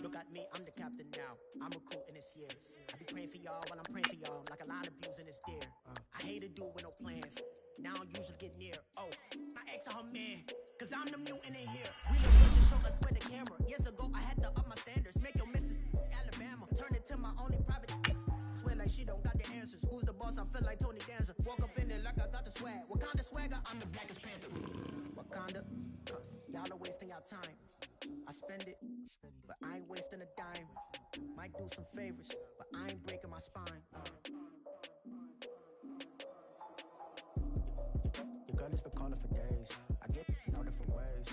Look at me, I'm the captain now. I'm recruiting this year. I be praying for y'all while I'm praying for y'all. Like a line of abusing this deer. I hate to do it with no plans. Now I usually get near. Oh, my ex and her man. Cause I'm the mutant in here. We look good to show us with the camera. Years ago, I had to up my standards. Make your missus Alabama. Turn it to my only private. Swear like she don't got the answers. Who's the boss? I feel like Tony Danza. Walk up in there like I got the swag. What kind of swagger? I'm the blackest panther. Wakanda. Y'all are wasting your time. I spend it, but I ain't wasting a dime. Might do some favors, but I ain't breaking my spine. Your girl has been calling for days. I get in all different ways.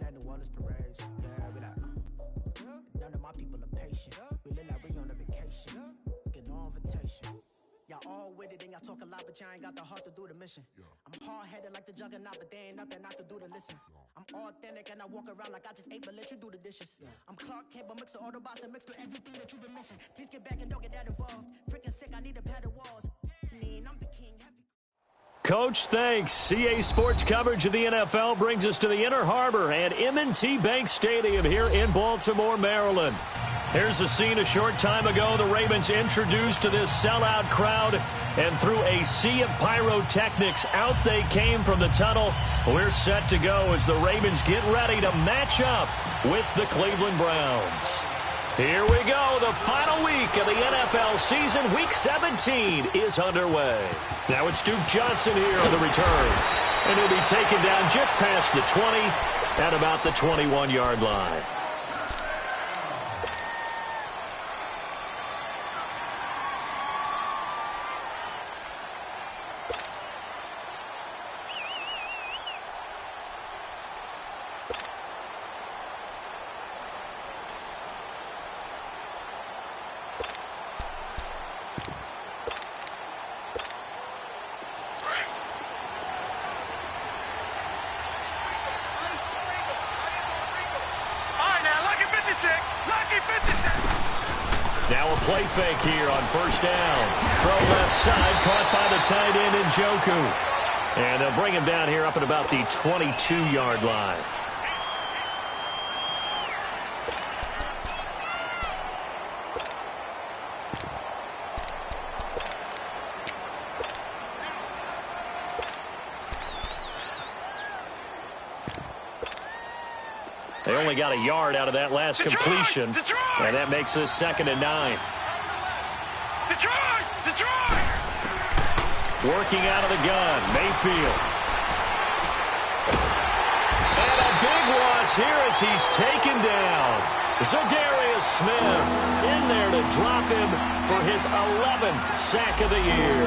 That New Orleans parades. Yeah, we like, none of my people are patient. We look like we on a vacation. Get no invitation. Y'all all with it and y'all talk a lot, but y'all ain't got the heart to do the mission. I'm hard-headed like the juggernaut, but there ain't nothing I can do to listen. I'm authentic and I walk around like I just ate, but let you do the dishes. I'm Clark Kent, but mix the Autobots and mix with everything that you've been missing. Please get back and don't get that involved. Freaking sick, I need a padded walls. I'm the king. Coach, thanks. CA Sports coverage of the NFL brings us to the Inner Harbor and M&T Bank Stadium here in Baltimore, Maryland. Here's the scene a short time ago. The Ravens introduced to this sellout crowd, and through a sea of pyrotechnics, out they came from the tunnel. We're set to go as the Ravens get ready to match up with the Cleveland Browns. Here we go. The final week of the NFL season. Week 17 is underway. Now it's Duke Johnson here on the return. And he'll be taken down just past the 20 at about the 21-yard line. Now a play fake here on first down. Throw left side, caught by the tight end Njoku. And they'll bring him down here up at about the 22-yard line. They only got a yard out of that last completion, and that makes us 2nd and 9. Detroit! Working out of the gun, Mayfield. And a big loss here as he's taken down. Za'Darius Smith in there to drop him for his 11th sack of the year.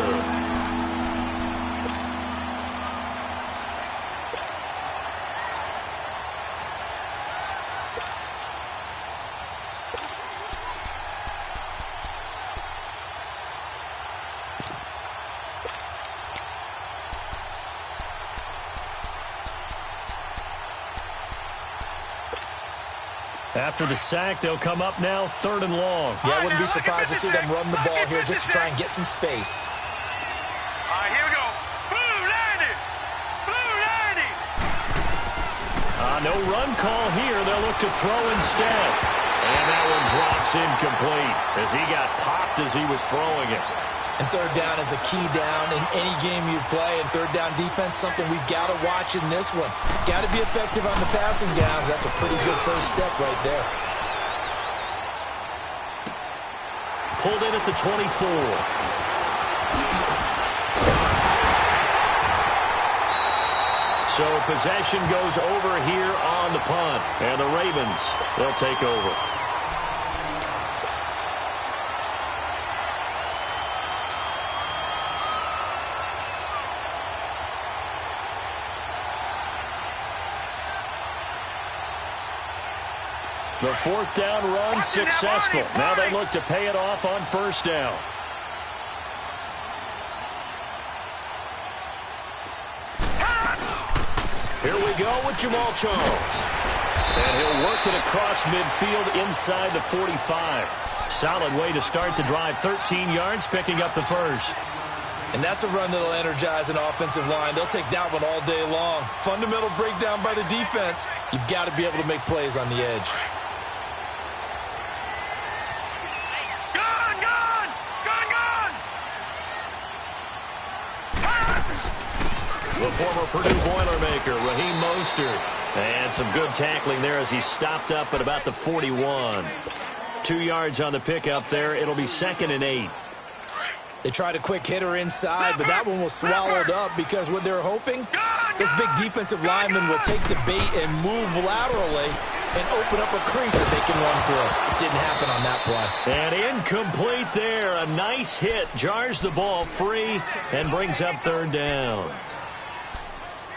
After the sack, they'll come up now 3rd and long. Yeah, I wouldn't be surprised to see them run the ball here just to try and get some space. All right, here we go. Blue 90. No run call here. They'll look to throw instead. And that one drops incomplete as he got popped as he was throwing it. And 3rd down is a key down in any game you play. And 3rd down defense, something we've got to watch in this one. Got to be effective on the passing downs. That's a pretty good first step right there. Pulled in at the 24. So possession goes over here on the punt. And the Ravens, they'll take over. The 4th down run successful. Now they look to pay it off on 1st down. Here we go with Jamal Charles. And he'll work it across midfield inside the 45. Solid way to start the drive. 13 yards, picking up the first. And that's a run that'll energize an offensive line. They'll take that one all day long. Fundamental breakdown by the defense. You've got to be able to make plays on the edge. The former Purdue Boilermaker, Raheem Mostert. And some good tackling there as he stopped up at about the 41. 2 yards on the pickup there. It'll be 2nd and 8. They tried a quick hitter inside, but that one was swallowed up because what they're hoping, this big defensive lineman will take the bait and move laterally and open up a crease that they can run through. It didn't happen on that play. And incomplete there. A nice hit. Jars the ball free and brings up 3rd down.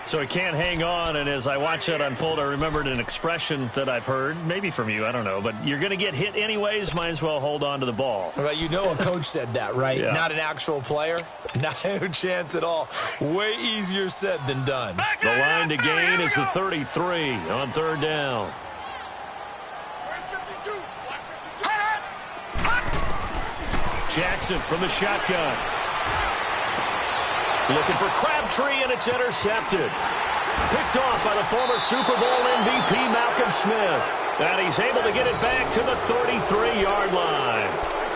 So he can't hang on, and as I watch that unfold, I remembered an expression that I've heard, maybe from you, I don't know, but you're going to get hit anyways, might as well hold on to the ball. Right, you know a coach said that, right? Yeah. Not an actual player. Not a chance at all. Way easier said than done. The line to gain is the 33 on 3rd down. Jackson from the shotgun. Looking for Crabtree, and it's intercepted. Picked off by the former Super Bowl MVP Malcolm Smith. And he's able to get it back to the 33-yard line.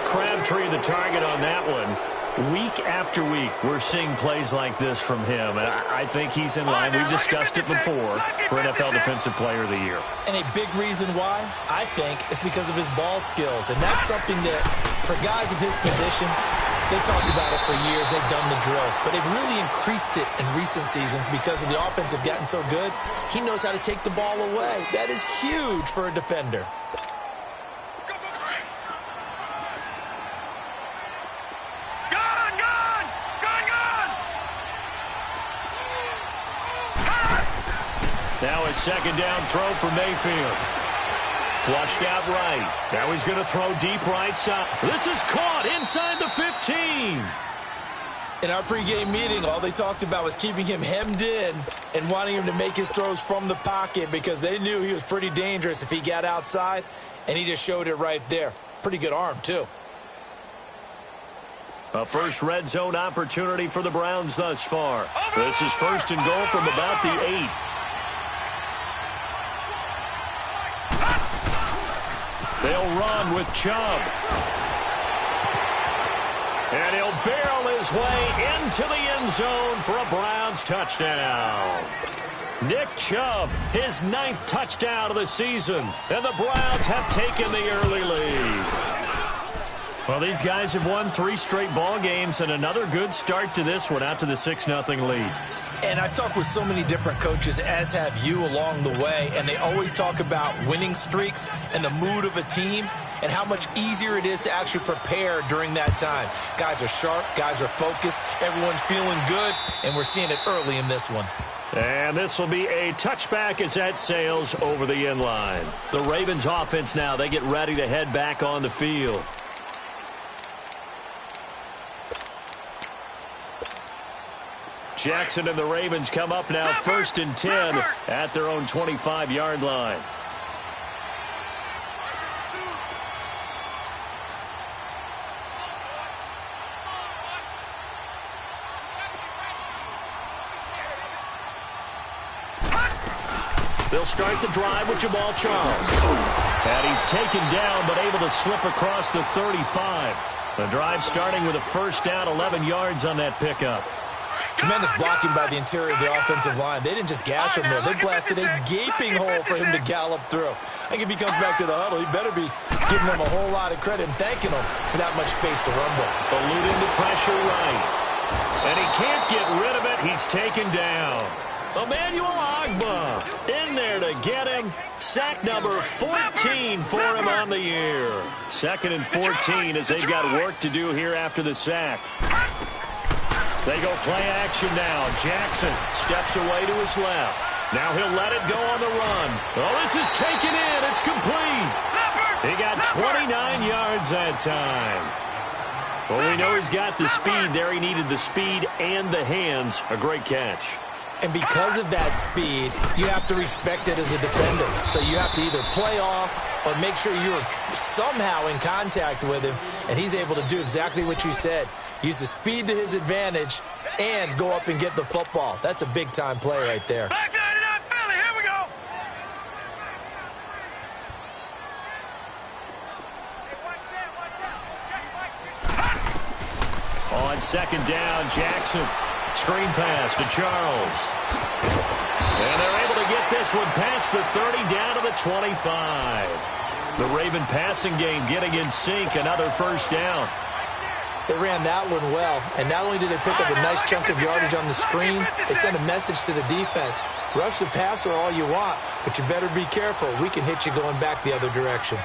Crabtree the target on that one. Week after week, we're seeing plays like this from him. And I think he's in line. We've discussed it before for NFL Defensive Player of the Year. And a big reason why, I think, is because of his ball skills. And that's something that, for guys of his position, they've talked about it for years. They've done the drills. But they've really increased it in recent seasons because of the offense have gotten so good. He knows how to take the ball away. That is huge for a defender. Now a 2nd down throw for Mayfield. Flushed out right. Now he's going to throw deep right side. This is caught inside the 15. In our pregame meeting, all they talked about was keeping him hemmed in and wanting him to make his throws from the pocket because they knew he was pretty dangerous if he got outside, and he just showed it right there. Pretty good arm, too. A first red zone opportunity for the Browns thus far. This is 1st and goal from about the 8. They'll run with Chubb. And he'll barrel his way into the end zone for a Browns touchdown. Nick Chubb, his 9th touchdown of the season. And the Browns have taken the early lead. Well, these guys have won 3 straight ball games and another good start to this one out to the 6-0 lead. And I've talked with so many different coaches, as have you, along the way, and they always talk about winning streaks and the mood of a team and how much easier it is to actually prepare during that time. Guys are sharp, guys are focused, everyone's feeling good, and we're seeing it early in this one. And this will be a touchback as that sails over the end line. The Ravens offense now, they get ready to head back on the field. Jackson and the Ravens come up now 1st and 10 at their own 25-yard line. They'll start the drive with Jamal Charles. And he's taken down but able to slip across the 35. The drive starting with a 1st down, 11 yards on that pickup. Tremendous blocking by the interior of the offensive line. They didn't just gash him there. They blasted a gaping hole for him to gallop through. I think if he comes back to the huddle, he better be giving them a whole lot of credit and thanking them for that much space to rumble. Eluding the pressure right. And he can't get rid of it. He's taken down. Emmanuel Ogbah in there to get him. Sack number 14 for him on the year. 2nd and 14 as they've got work to do here after the sack. They go play action now. Jackson steps away to his left. Now he'll let it go on the run. Oh, this is taken in. It's complete. He got 29 yards that time. Well, we know he's got the speed there. He needed the speed and the hands. A great catch. And because of that speed, you have to respect it as a defender. So you have to either play off or make sure you're somehow in contact with him. And he's able to do exactly what you said. Use the speed to his advantage and go up and get the football. That's a big-time play right there. Back 99 Philly, here we go. On 2nd down, Jackson Screen pass to Charles. And they're able to get this one past the 30 down to the 25. The Raven passing game getting in sync. Another first down. They ran that one well, and not only did they pick up a nice chunk of yardage on the screen, they sent a message to the defense. Rush the passer all you want, but you better be careful. We can hit you going back the other direction.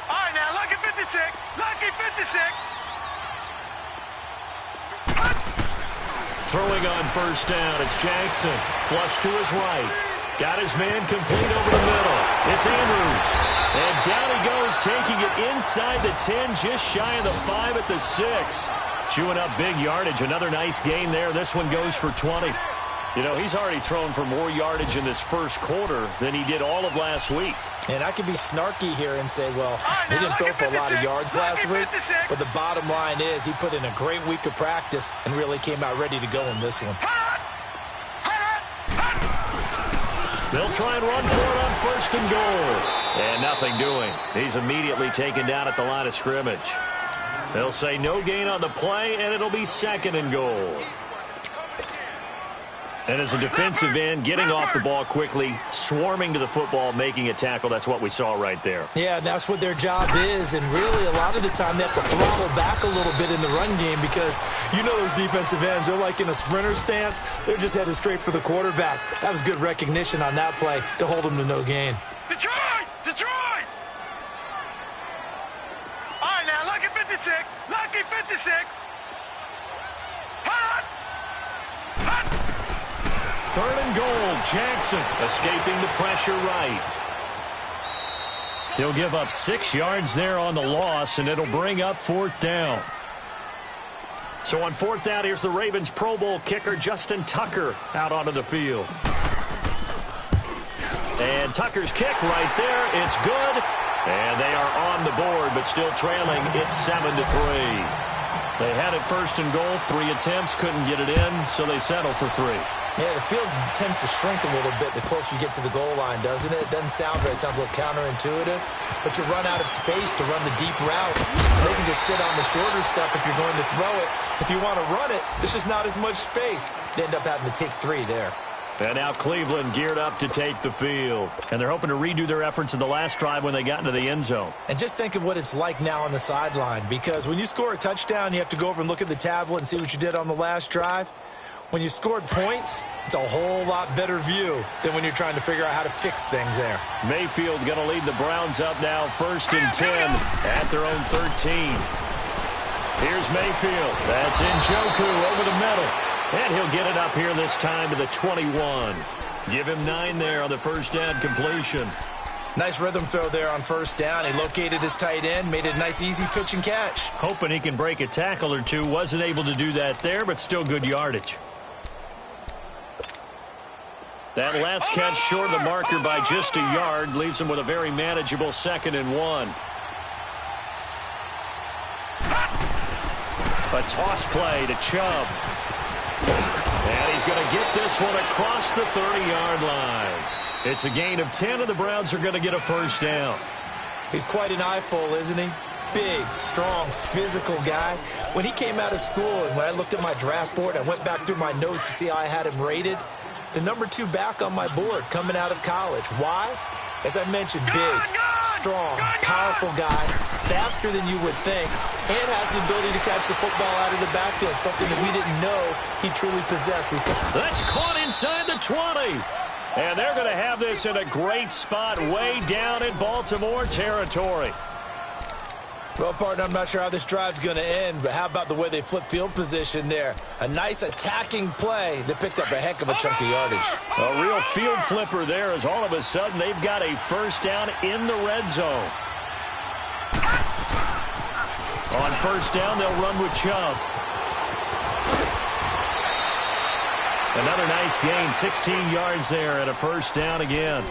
All right, now, lucky 56. Lucky 56. Throwing on first down, it's Jackson. Flush to his right. Got his man complete over the middle. It's Andrews. And down he goes, taking it inside the 10, just shy of the 5 at the 6. Chewing up big yardage. Another nice gain there. This one goes for 20. You know, he's already thrown for more yardage in this first quarter than he did all of last week. And I could be snarky here and say, well, he didn't throw for a lot of yards last week, but the bottom line is he put in a great week of practice and really came out ready to go in this one. They'll try and run for it on first and goal. And nothing doing. He's immediately taken down at the line of scrimmage. They'll say no gain on the play, and it'll be second and goal. And as a defensive end, getting off the ball quickly, swarming to the football, making a tackle, that's what we saw right there. Yeah, that's what their job is, and really a lot of the time they have to throttle back a little bit in the run game because you know those defensive ends, they're like in a sprinter stance. They're just headed straight for the quarterback. That was good recognition on that play to hold them to no gain. Detroit! Detroit! All right, now, lucky 56. Lucky 56. Hot! Hot! Third and goal, Jackson escaping the pressure right. He'll give up 6 yards there on the loss, and it'll bring up fourth down. So on fourth down, here's the Ravens Pro Bowl kicker, Justin Tucker, out onto the field. And Tucker's kick right there, it's good. And they are on the board, but still trailing. It's 7-3. They had it first and goal, 3 attempts, couldn't get it in, so they settle for 3. Yeah, the field tends to shrink a little bit the closer you get to the goal line, doesn't it? It doesn't sound right. It sounds a little counterintuitive. But you run out of space to run the deep routes. So they can just sit on the shorter stuff if you're going to throw it. If you want to run it, there's just not as much space. They end up having to take 3 there. And now Cleveland geared up to take the field. And they're hoping to redo their efforts in the last drive when they got into the end zone. And just think of what it's like now on the sideline. Because when you score a touchdown, you have to go over and look at the tablet and see what you did on the last drive. When you scored points, it's a whole lot better view than when you're trying to figure out how to fix things there. Mayfield going to lead the Browns up now, 1st and 10 at their own 13. Here's Mayfield. That's Njoku over the middle. And he'll get it up here this time to the 21. Give him 9 there on the first down completion. Nice rhythm throw there on first down. He located his tight end, made it a nice easy pitch and catch. Hoping he can break a tackle or two. Wasn't able to do that there, but still good yardage. That last catch short of the marker by just a yard leaves him with a very manageable 2nd and 1. A toss play to Chubb. And he's going to get this one across the 30-yard line. It's a gain of 10, and the Browns are going to get a first down. He's quite an eyeful, isn't he? Big, strong, physical guy. When he came out of school and when I looked at my draft board, I went back through my notes to see how I had him rated. The number 2 back on my board coming out of college. Why? As I mentioned, big, strong, powerful guy, faster than you would think, and has the ability to catch the football out of the backfield, something that we didn't know he truly possessed. That's caught inside the 20. And they're going to have this in a great spot way down in Baltimore territory. Well, partner, I'm not sure how this drive's going to end, but how about the way they flip field position there? A nice attacking play that picked up a heck of a chunk of yardage. A real field flipper there as all of a sudden they've got a first down in the red zone. On first down, they'll run with Chubb. Another nice gain, 16 yards there and a first down again.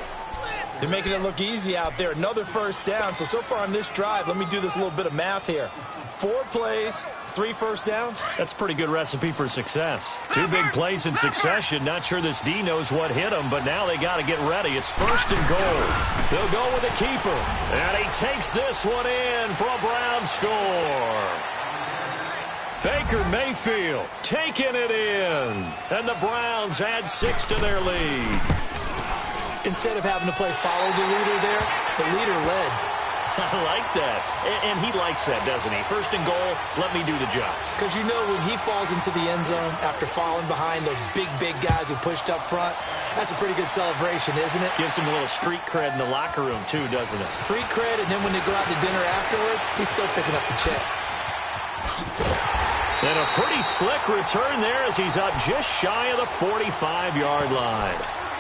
They're making it look easy out there. Another first down. So far on this drive, let me do this little bit of math here. 4 plays, 3 first downs. That's a pretty good recipe for success. 2 big plays in succession. Not sure this D knows what hit him, but now they got to get ready. It's 1st and goal. They'll go with the keeper. And he takes this one in for a Brown score. Baker Mayfield taking it in. And the Browns add 6 to their lead. Instead of having to play follow the leader there, the leader led. I like that. And he likes that, doesn't he? 1st and goal, let me do the job. Because you know when he falls into the end zone after falling behind those big guys who pushed up front, that's a pretty good celebration, isn't it? Gives him a little street cred in the locker room, too, doesn't it? Street cred, and then when they go out to dinner afterwards, he's still picking up the check. And a pretty slick return there as he's up just shy of the 45-yard line.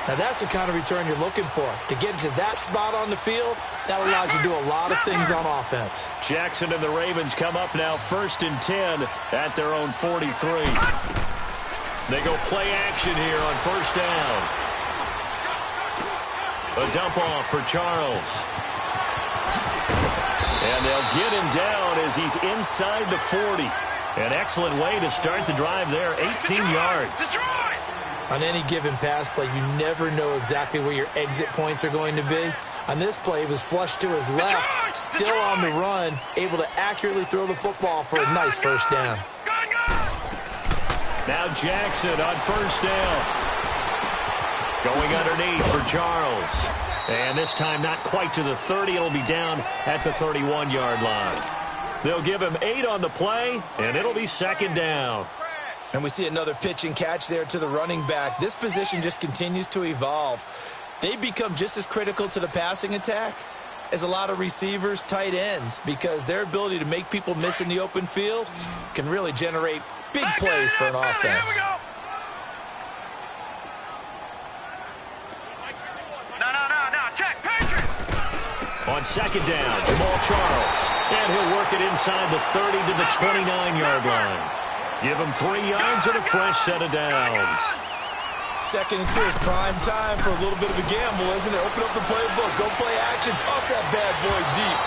Now, that's the kind of return you're looking for. To get to that spot on the field, that allows you to do a lot of things on offense. Jackson and the Ravens come up now 1st and 10 at their own 43. They go play action here on 1st down. A dump off for Charles. And they'll get him down as he's inside the 40. An excellent way to start the drive there, 18 yards. On any given pass play, you never know exactly where your exit points are going to be. On this play, he was flushed to his left, still on the run, able to accurately throw the football for a nice 1st down. Now Jackson on 1st down. Going underneath for Charles. And this time not quite to the 30. It'll be down at the 31-yard line. They'll give him 8 on the play, and it'll be 2nd down. And we see another pitch and catch there to the running back. This position just continues to evolve. They become just as critical to the passing attack as a lot of receivers, tight ends, because their ability to make people miss in the open field can really generate big plays for an offense. Check, Patriots! On 2nd down, Jamal Charles. And he'll work it inside the 30 to the 29-yard line. Give him 3 yards and a fresh set of downs. 2nd and 2 is prime time for a little bit of a gamble, isn't it? Open up the playbook, go play action, toss that bad boy deep.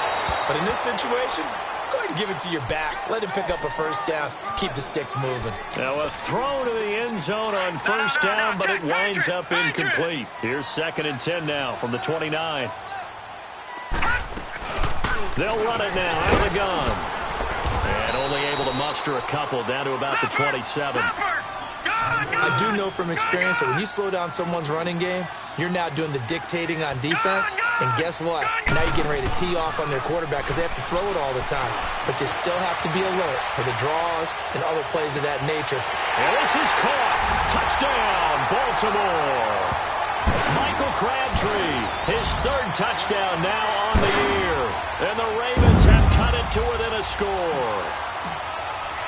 But in this situation, go ahead and give it to your back. Let him pick up a 1st down, keep the sticks moving. Now a throw to the end zone on 1st down, but it winds up incomplete. Here's 2nd and 10 now from the 29. They'll run it now out of the gun. And only able to muster a couple down to about the 27. I do know from experience that when you slow down someone's running game, you're now doing the dictating on defense. And guess what? Now you're getting ready to tee off on their quarterback because they have to throw it all the time. But you still have to be alert for the draws and other plays of that nature. And this is caught. Touchdown, Baltimore. Michael Crabtree, his 3rd touchdown now on the year. And the Ravens have cut it to within a score.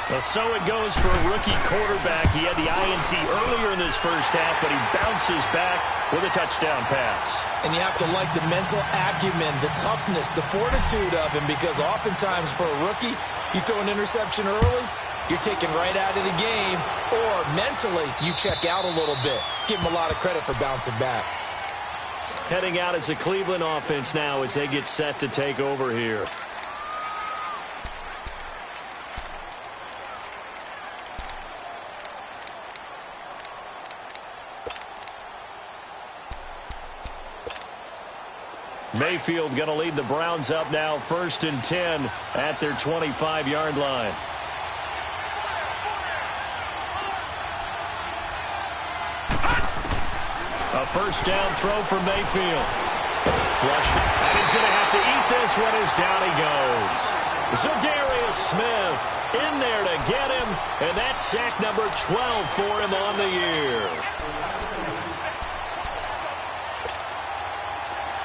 Well, so it goes for a rookie quarterback. He had the INT earlier in this 1st half, but he bounces back with a touchdown pass. And you have to like the mental acumen, the toughness, the fortitude of him, because oftentimes for a rookie, you throw an interception early, you're taken right out of the game, or mentally you check out a little bit. Give him a lot of credit for bouncing back. Heading out as the Cleveland offense now as they get set to take over here. Mayfield going to lead the Browns up now 1st and 10 at their 25-yard line. A 1st down throw for Mayfield. Flush. And he's going to have to eat this one as down he goes. Zadarius Smith in there to get him, and that's sack number 12 for him on the year.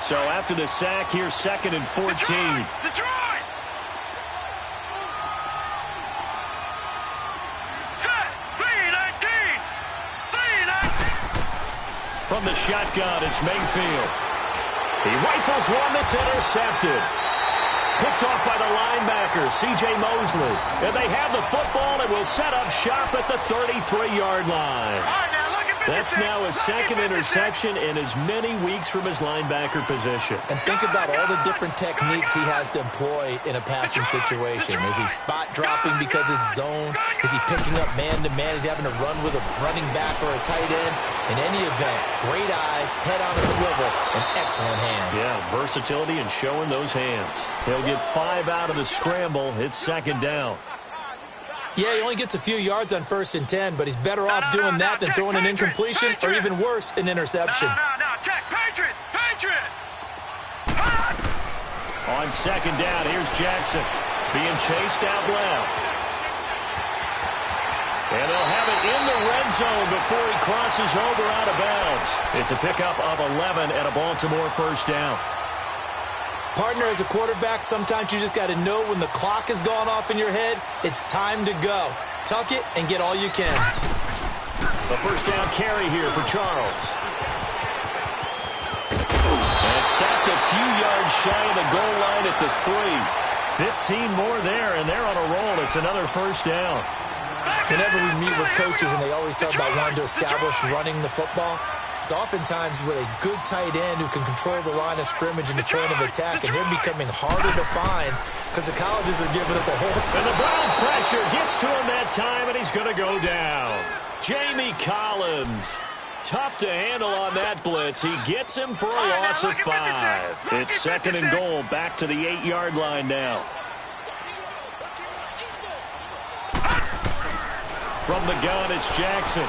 So after the sack, here's 2nd and 14. Detroit! Set! 3-19! 3-19! From the shotgun, it's Mayfield. He rifles one that's intercepted. Picked off by the linebacker, C.J. Mosley. And they have the football and will set up shop at the 33-yard line. All right, now look at That's now his second interception in as many weeks from his linebacker position. And think about all the different techniques he has to employ in a passing situation. Is he spot dropping because it's zone? Is he picking up man-to-man? Is he having to run with a running back or a tight end? In any event, great eyes, head on a swivel, and excellent hands. Yeah, versatility and showing those hands. He'll get 5 out of the scramble. It's second down. Yeah, he only gets a few yards on 1st and 10, but he's better off doing that than throwing an incompletion or even worse, an interception. Check, Patriot! On second down, here's Jackson being chased out left. And they'll have it in the red zone before he crosses over out of bounds. It's a pickup of 11 and a Baltimore first down. Partner, as a quarterback, sometimes you just got to know when the clock has gone off in your head, it's time to go. Tuck it and get all you can. The first down carry here for Charles. And stopped a few yards shy of the goal line at the 3. 15 more there, and they're on a roll. It's another first down. Whenever we meet with coaches and they always talk about wanting to establish running the football, it's oftentimes with a good tight end who can control the line of scrimmage and the point of attack, and they're becoming harder to find because the colleges are giving us a whole... And the Browns pressure gets to him that time, and he's going to go down. Jamie Collins. Tough to handle on that blitz. He gets him for a loss of 5. It's second and goal, back to the 8-yard line now. From the gun, it's Jackson.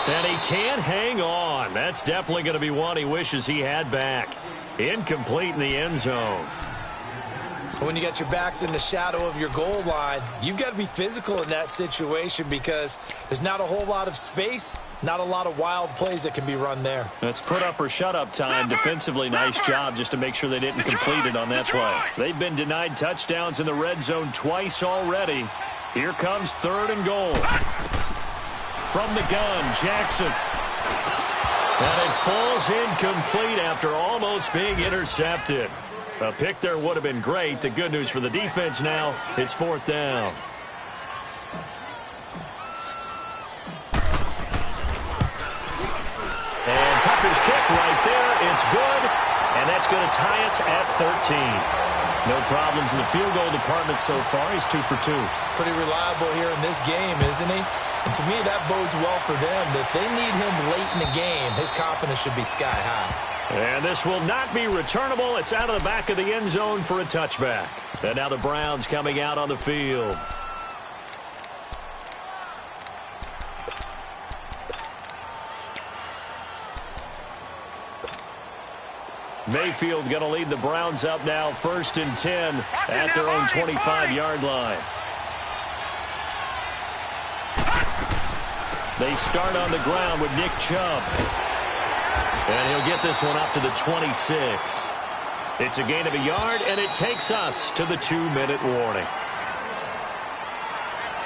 And he can't hang on. That's definitely going to be one he wishes he had back. Incomplete in the end zone. When you got your backs in the shadow of your goal line, you've got to be physical in that situation because there's not a whole lot of space, not a lot of wild plays that can be run there. That's put up or shut up time. Defensively, nice job just to make sure they didn't complete it on that play. They've been denied touchdowns in the red zone twice already. Here comes third and goal. From the gun, Jackson. And it falls incomplete after almost being intercepted. A pick there would have been great. The good news for the defense now, it's fourth down. And Tucker's kick right there. It's good. And that's going to tie us at 13. No problems in the field goal department so far. He's 2 for 2. Pretty reliable here in this game, isn't he? And to me, that bodes well for them. If they need him late in the game, his confidence should be sky high. And this will not be returnable. It's out of the back of the end zone for a touchback. And now the Browns coming out on the field. Mayfield going to lead the Browns up now, 1st and 10 at their own 25-yard line. They start on the ground with Nick Chubb. And he'll get this one up to the 26. It's a gain of a yard, and it takes us to the 2-minute warning.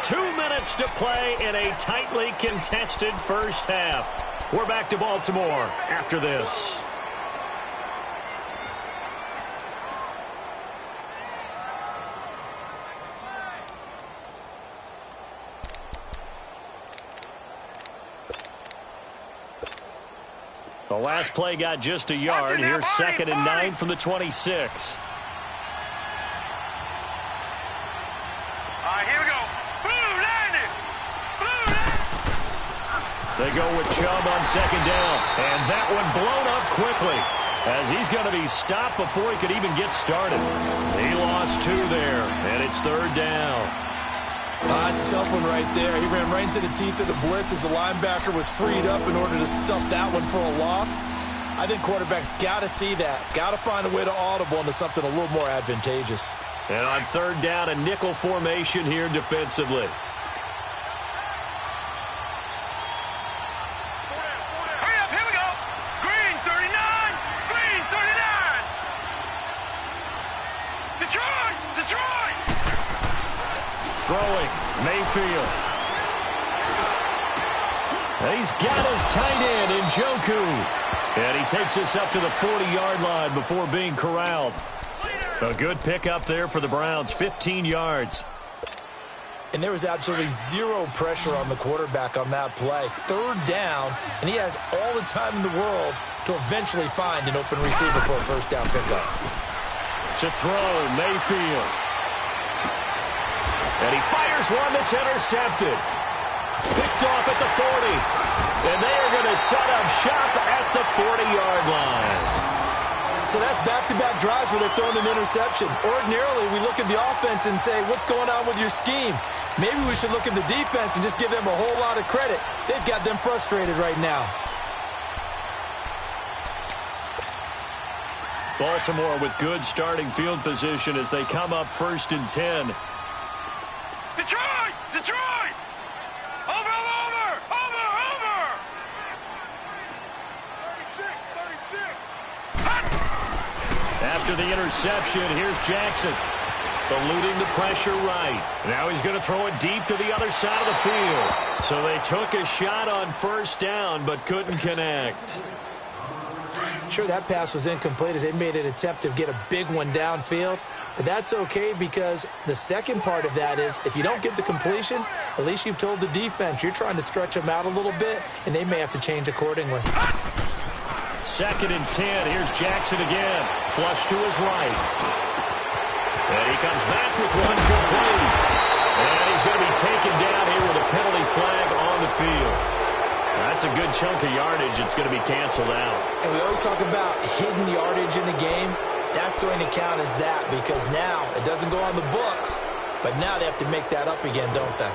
2 minutes to play in a tightly contested first half. We're back to Baltimore after this. The last play got just a yard. Here's 2nd and 9 from the 26. All right, here we go. Blue landed. They go with Chubb on 2nd down. And that one blown up quickly as he's going to be stopped before he could even get started. He lost 2 there, and it's 3rd down. It's a tough one right there. He ran right into the teeth of the blitz as the linebacker was freed up in order to stuff that one for a loss. I think quarterbacks got to see that. Got to find a way to audible into something a little more advantageous. And on 3rd down, a nickel formation here defensively. Hurry up, here we go. Green 39. Green 39. Detroit. Throwing, Mayfield. He's got his tight end, Njoku. And he takes us up to the 40-yard line before being corralled. A good pickup there for the Browns, 15 yards. And there was absolutely zero pressure on the quarterback on that play. Third down, and he has all the time in the world to eventually find an open receiver for a first down pickup. To throw, Mayfield. And he fires one that's intercepted. Picked off at the 40. And they are going to set up shop at the 40-yard line. So that's back-to-back drives where they're throwing an interception. Ordinarily, we look at the offense and say, what's going on with your scheme? Maybe we should look at the defense and just give them a whole lot of credit. They've got them frustrated right now. Baltimore with good starting field position as they come up 1st and 10. Detroit! Detroit! Over! 36! After the interception, here's Jackson. Eluding the pressure right. Now he's going to throw it deep to the other side of the field. So they took a shot on 1st down but couldn't connect. Sure, that pass was incomplete as they made an attempt to get a big one downfield. But that's okay because the second part of that is if you don't get the completion, at least you've told the defense you're trying to stretch them out a little bit, and they may have to change accordingly. 2nd and 10. Here's Jackson again. Flush to his right. And he comes back with one complete. And he's going to be taken down here with a penalty flag on the field. That's a good chunk of yardage. It's going to be canceled out. And we always talk about hidden yardage in the game. That's going to count as that because now it doesn't go on the books, but now they have to make that up again, don't they?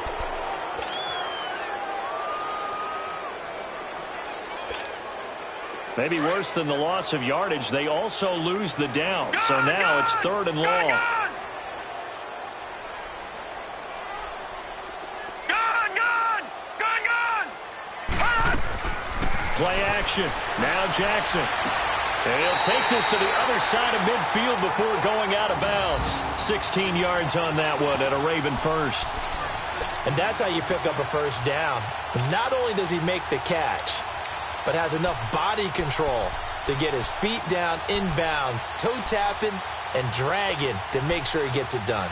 Maybe worse than the loss of yardage, they also lose the down. So now it's 3rd and long. Play action. Now Jackson. And he'll take this to the other side of midfield before going out of bounds. 16 yards on that one at a Raven first. And that's how you pick up a first down. Not only does he make the catch, but has enough body control to get his feet down inbounds, toe tapping and dragging to make sure he gets it done.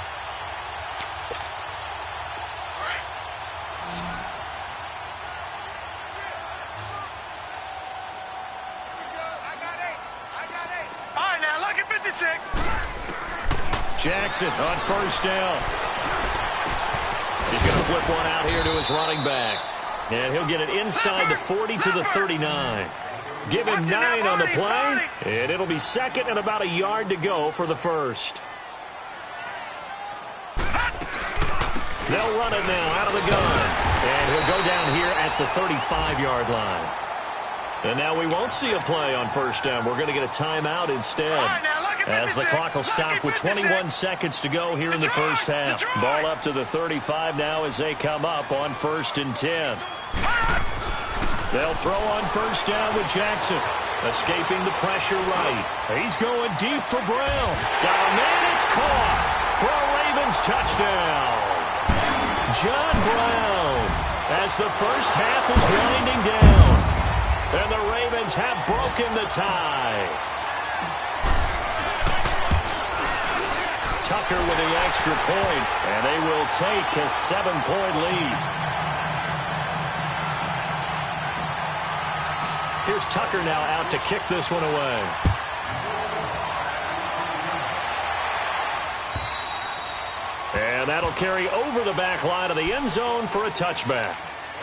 Jackson on 1st down. He's going to flip one out here to his running back. And he'll get it inside the 40 to the 39. Give him 9 on the play. And it'll be 2nd and about a yard to go for the first. They'll run it now out of the gun. And he'll go down here at the 35-yard line. And now we won't see a play on 1st down. We're going to get a timeout instead. As the clock will stop with 21 seconds to go here in the first half. Ball up to the 35 now as they come up on 1st and 10. They'll throw on 1st down with Jackson. Escaping the pressure right. He's going deep for Brown. Got a man, it's caught for a Ravens touchdown. John Brown as the first half is winding down. And the Ravens have broken the tie. Tucker with the extra point, and they will take a 7-point lead. Here's Tucker now out to kick this one away. And that'll carry over the back line of the end zone for a touchback.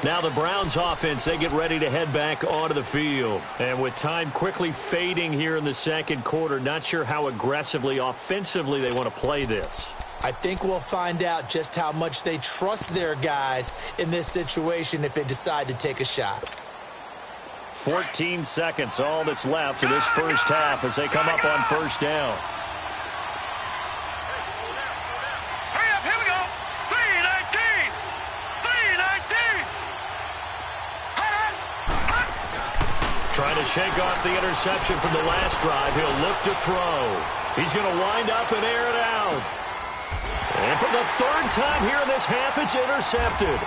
Now the Browns offense, they get ready to head back onto the field. And with time quickly fading here in the second quarter, not sure how aggressively, offensively they want to play this. I think we'll find out just how much they trust their guys in this situation if they decide to take a shot. 14 seconds, all that's left in this first half as they come up on 1st down. Trying to shake off the interception from the last drive. He'll look to throw. He's going to wind up and air it out. And for the 3rd time here in this half, it's intercepted.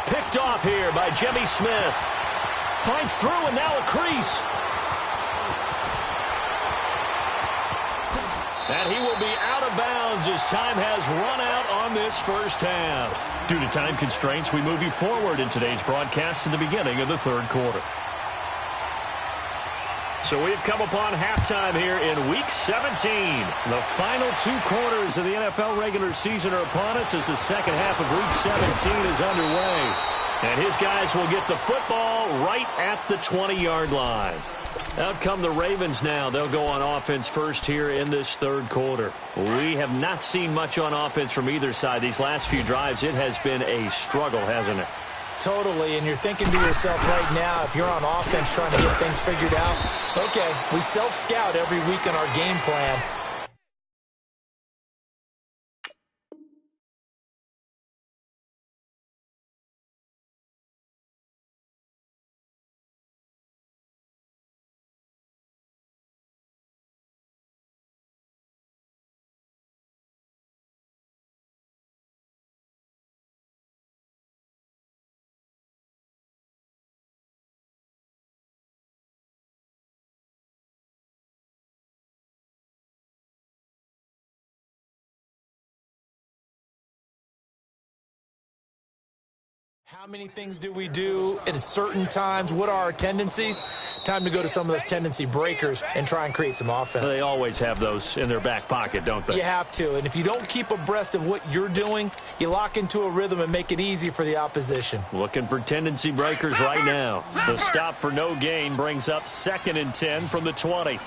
Picked off here by Jimmy Smith. Finds through and now a crease. And he will be out of bounds Ravens as time has run out on this first half. Due to time constraints, we move you forward in today's broadcast to the beginning of the third quarter. So we've come upon halftime here in Week 17. The final 2 quarters of the NFL regular season are upon us as the second half of Week 17 is underway. And his guys will get the football right at the 20-yard line. Out come the Ravens now. They'll go on offense first here in this third quarter. We have not seen much on offense from either side. These last few drives, it has been a struggle, hasn't it? Totally, and you're thinking to yourself right now, if you're on offense trying to get things figured out, okay, we self-scout every week in our game plan. How many things do we do at certain times? What are our tendencies? Time to go to some of those tendency breakers and try and create some offense. They always have those in their back pocket, don't they? You have to, and if you don't keep abreast of what you're doing, you lock into a rhythm and make it easy for the opposition. Looking for tendency breakers right now. The stop for no gain brings up 2nd and 10 from the 20.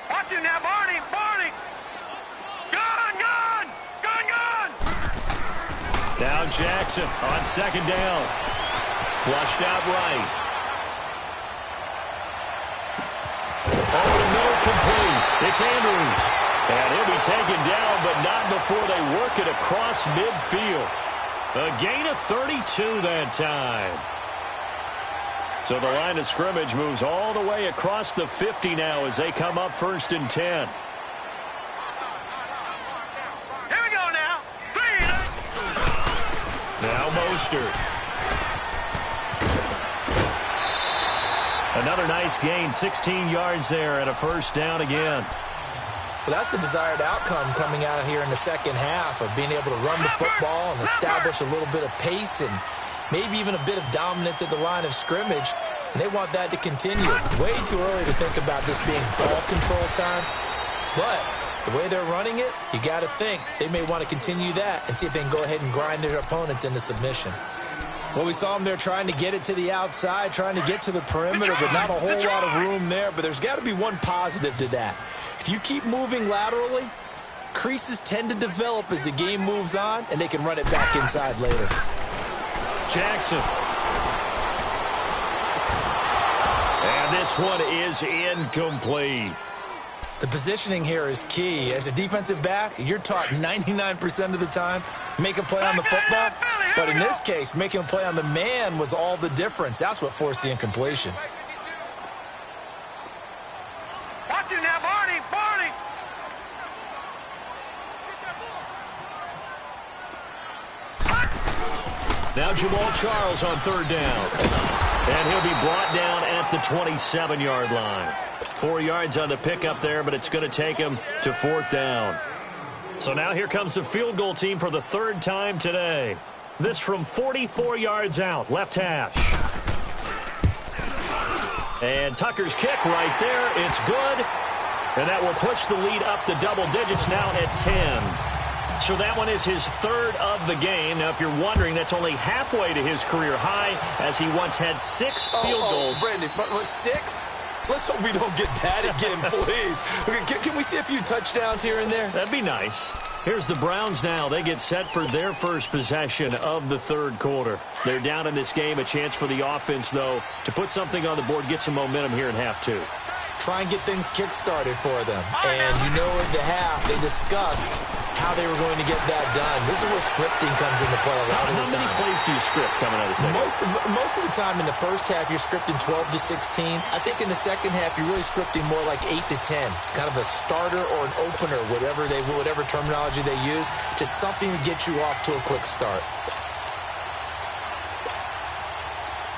Watch it now, Barney. Now Jackson on 2nd down. Flushed out right. Oh, no, complete. It's Andrews. And he'll be taken down, but not before they work it across midfield. A gain of 32 that time. So the line of scrimmage moves all the way across the 50 now as they come up 1st and 10. Now Mostert. Another nice gain, 16 yards there and a 1st down again. Well, that's the desired outcome coming out of here in the second half of being able to run the football and establish a little bit of pace and maybe even a bit of dominance at the line of scrimmage. And they want that to continue. Way too early to think about this being ball control time. But the way they're running it, you got to think they may want to continue that and see if they can go ahead and grind their opponents into submission. Well, we saw them there trying to get it to the outside, trying to get to the perimeter, but not a whole lot of room there. But there's got to be one positive to that. If you keep moving laterally, creases tend to develop as the game moves on, and they can run it back inside later. Jackson. And this one is incomplete. The positioning here is key. As a defensive back, you're taught 99% of the time, make a play on the football. But in this case, making a play on the man was all the difference. That's what forced the incompletion. Watch it now, Barney. Now Jamal Charles on 3rd down. And he'll be brought down at the 27-yard line. 4 yards on the pickup there, but it's going to take him to 4th down. So now here comes the field goal team for the 3rd time today. This from 44 yards out, left hash. And Tucker's kick right there. It's good. And that will push the lead up to double digits now at 10. So that one is his 3rd of the game. Now, if you're wondering, that's only halfway to his career high, as he once had 6 field goals. Brandon, but 6? Let's hope we don't get that again, please. Okay, can we see a few touchdowns here and there? That'd be nice. Here's the Browns now. They get set for their first possession of the 3rd quarter. They're down in this game. A chance for the offense, though, to put something on the board, get some momentum here in half 2. Try and get things kick-started for them. And you know at the half, they discussed how they were going to get that done. This is where scripting comes into play a lot of the time. How many plays do you script coming out of the second? Most of the time in the first half, you're scripting 12 to 16. I think in the second half, you're really scripting more like 8 to 10. Kind of a starter or an opener, whatever terminology they use, just something to get you off to a quick start.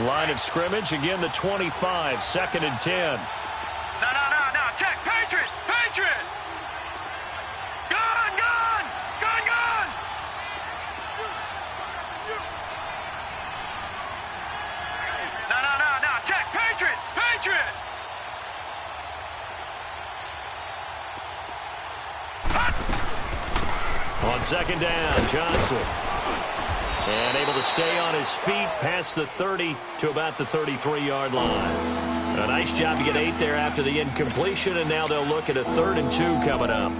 Line of scrimmage, again the 25, 2nd and 10. No, check, Patriots! second down. Johnson. And able to stay on his feet past the 30 to about the 33-yard line. A nice job to get 8 there after the incompletion, and now they'll look at a 3rd and 2 coming up.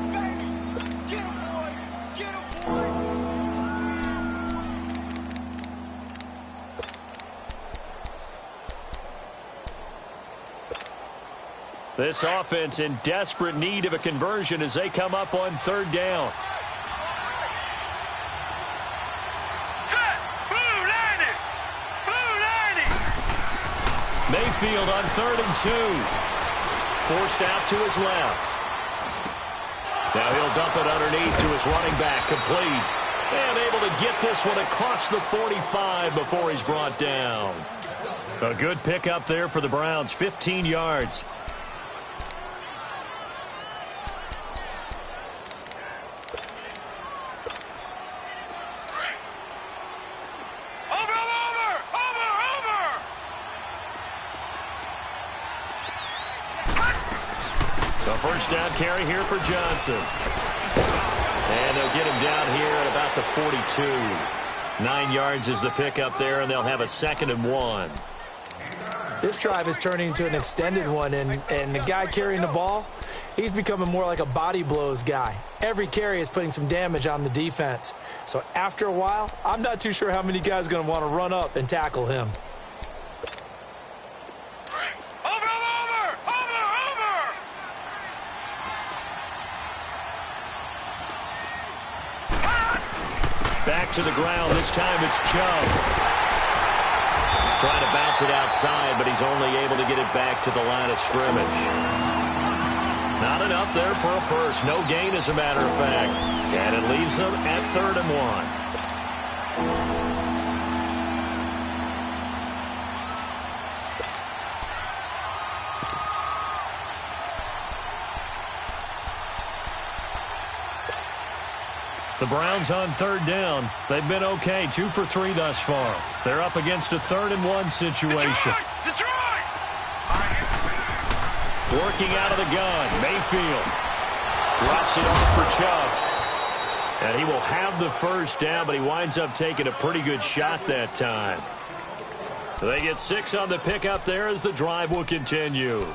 This offense in desperate need of a conversion as they come up on 3rd down. Set! Blue 90! Blue 90! Mayfield on 3rd and 2. Forced out to his left. Now he'll dump it underneath to his running back. Complete. And able to get this one across the 45 before he's brought down. A good pickup there for the Browns. 15 yards. First down carry here for Johnson. And they'll get him down here at about the 42. 9 yards is the pickup there, and they'll have a 2nd and 1. This drive is turning into an extended one, and the guy carrying the ball, he's becoming more like a body blows guy. Every carry is putting some damage on the defense. So after a while, I'm not too sure how many guys are going to want to run up and tackle him. Back to the ground. This time it's Chubb. Trying to bounce it outside, but he's only able to get it back to the line of scrimmage. Not enough there for a first. No gain, as a matter of fact. And it leaves them at 3rd and 1. The Browns on 3rd down. They've been okay, 2 for 3 thus far. They're up against a 3rd and 1 situation. Detroit! Working out of the gun, Mayfield drops it off for Chubb. And he will have the first down, but he winds up taking a pretty good shot that time. They get 6 on the pickup there as the drive will continue.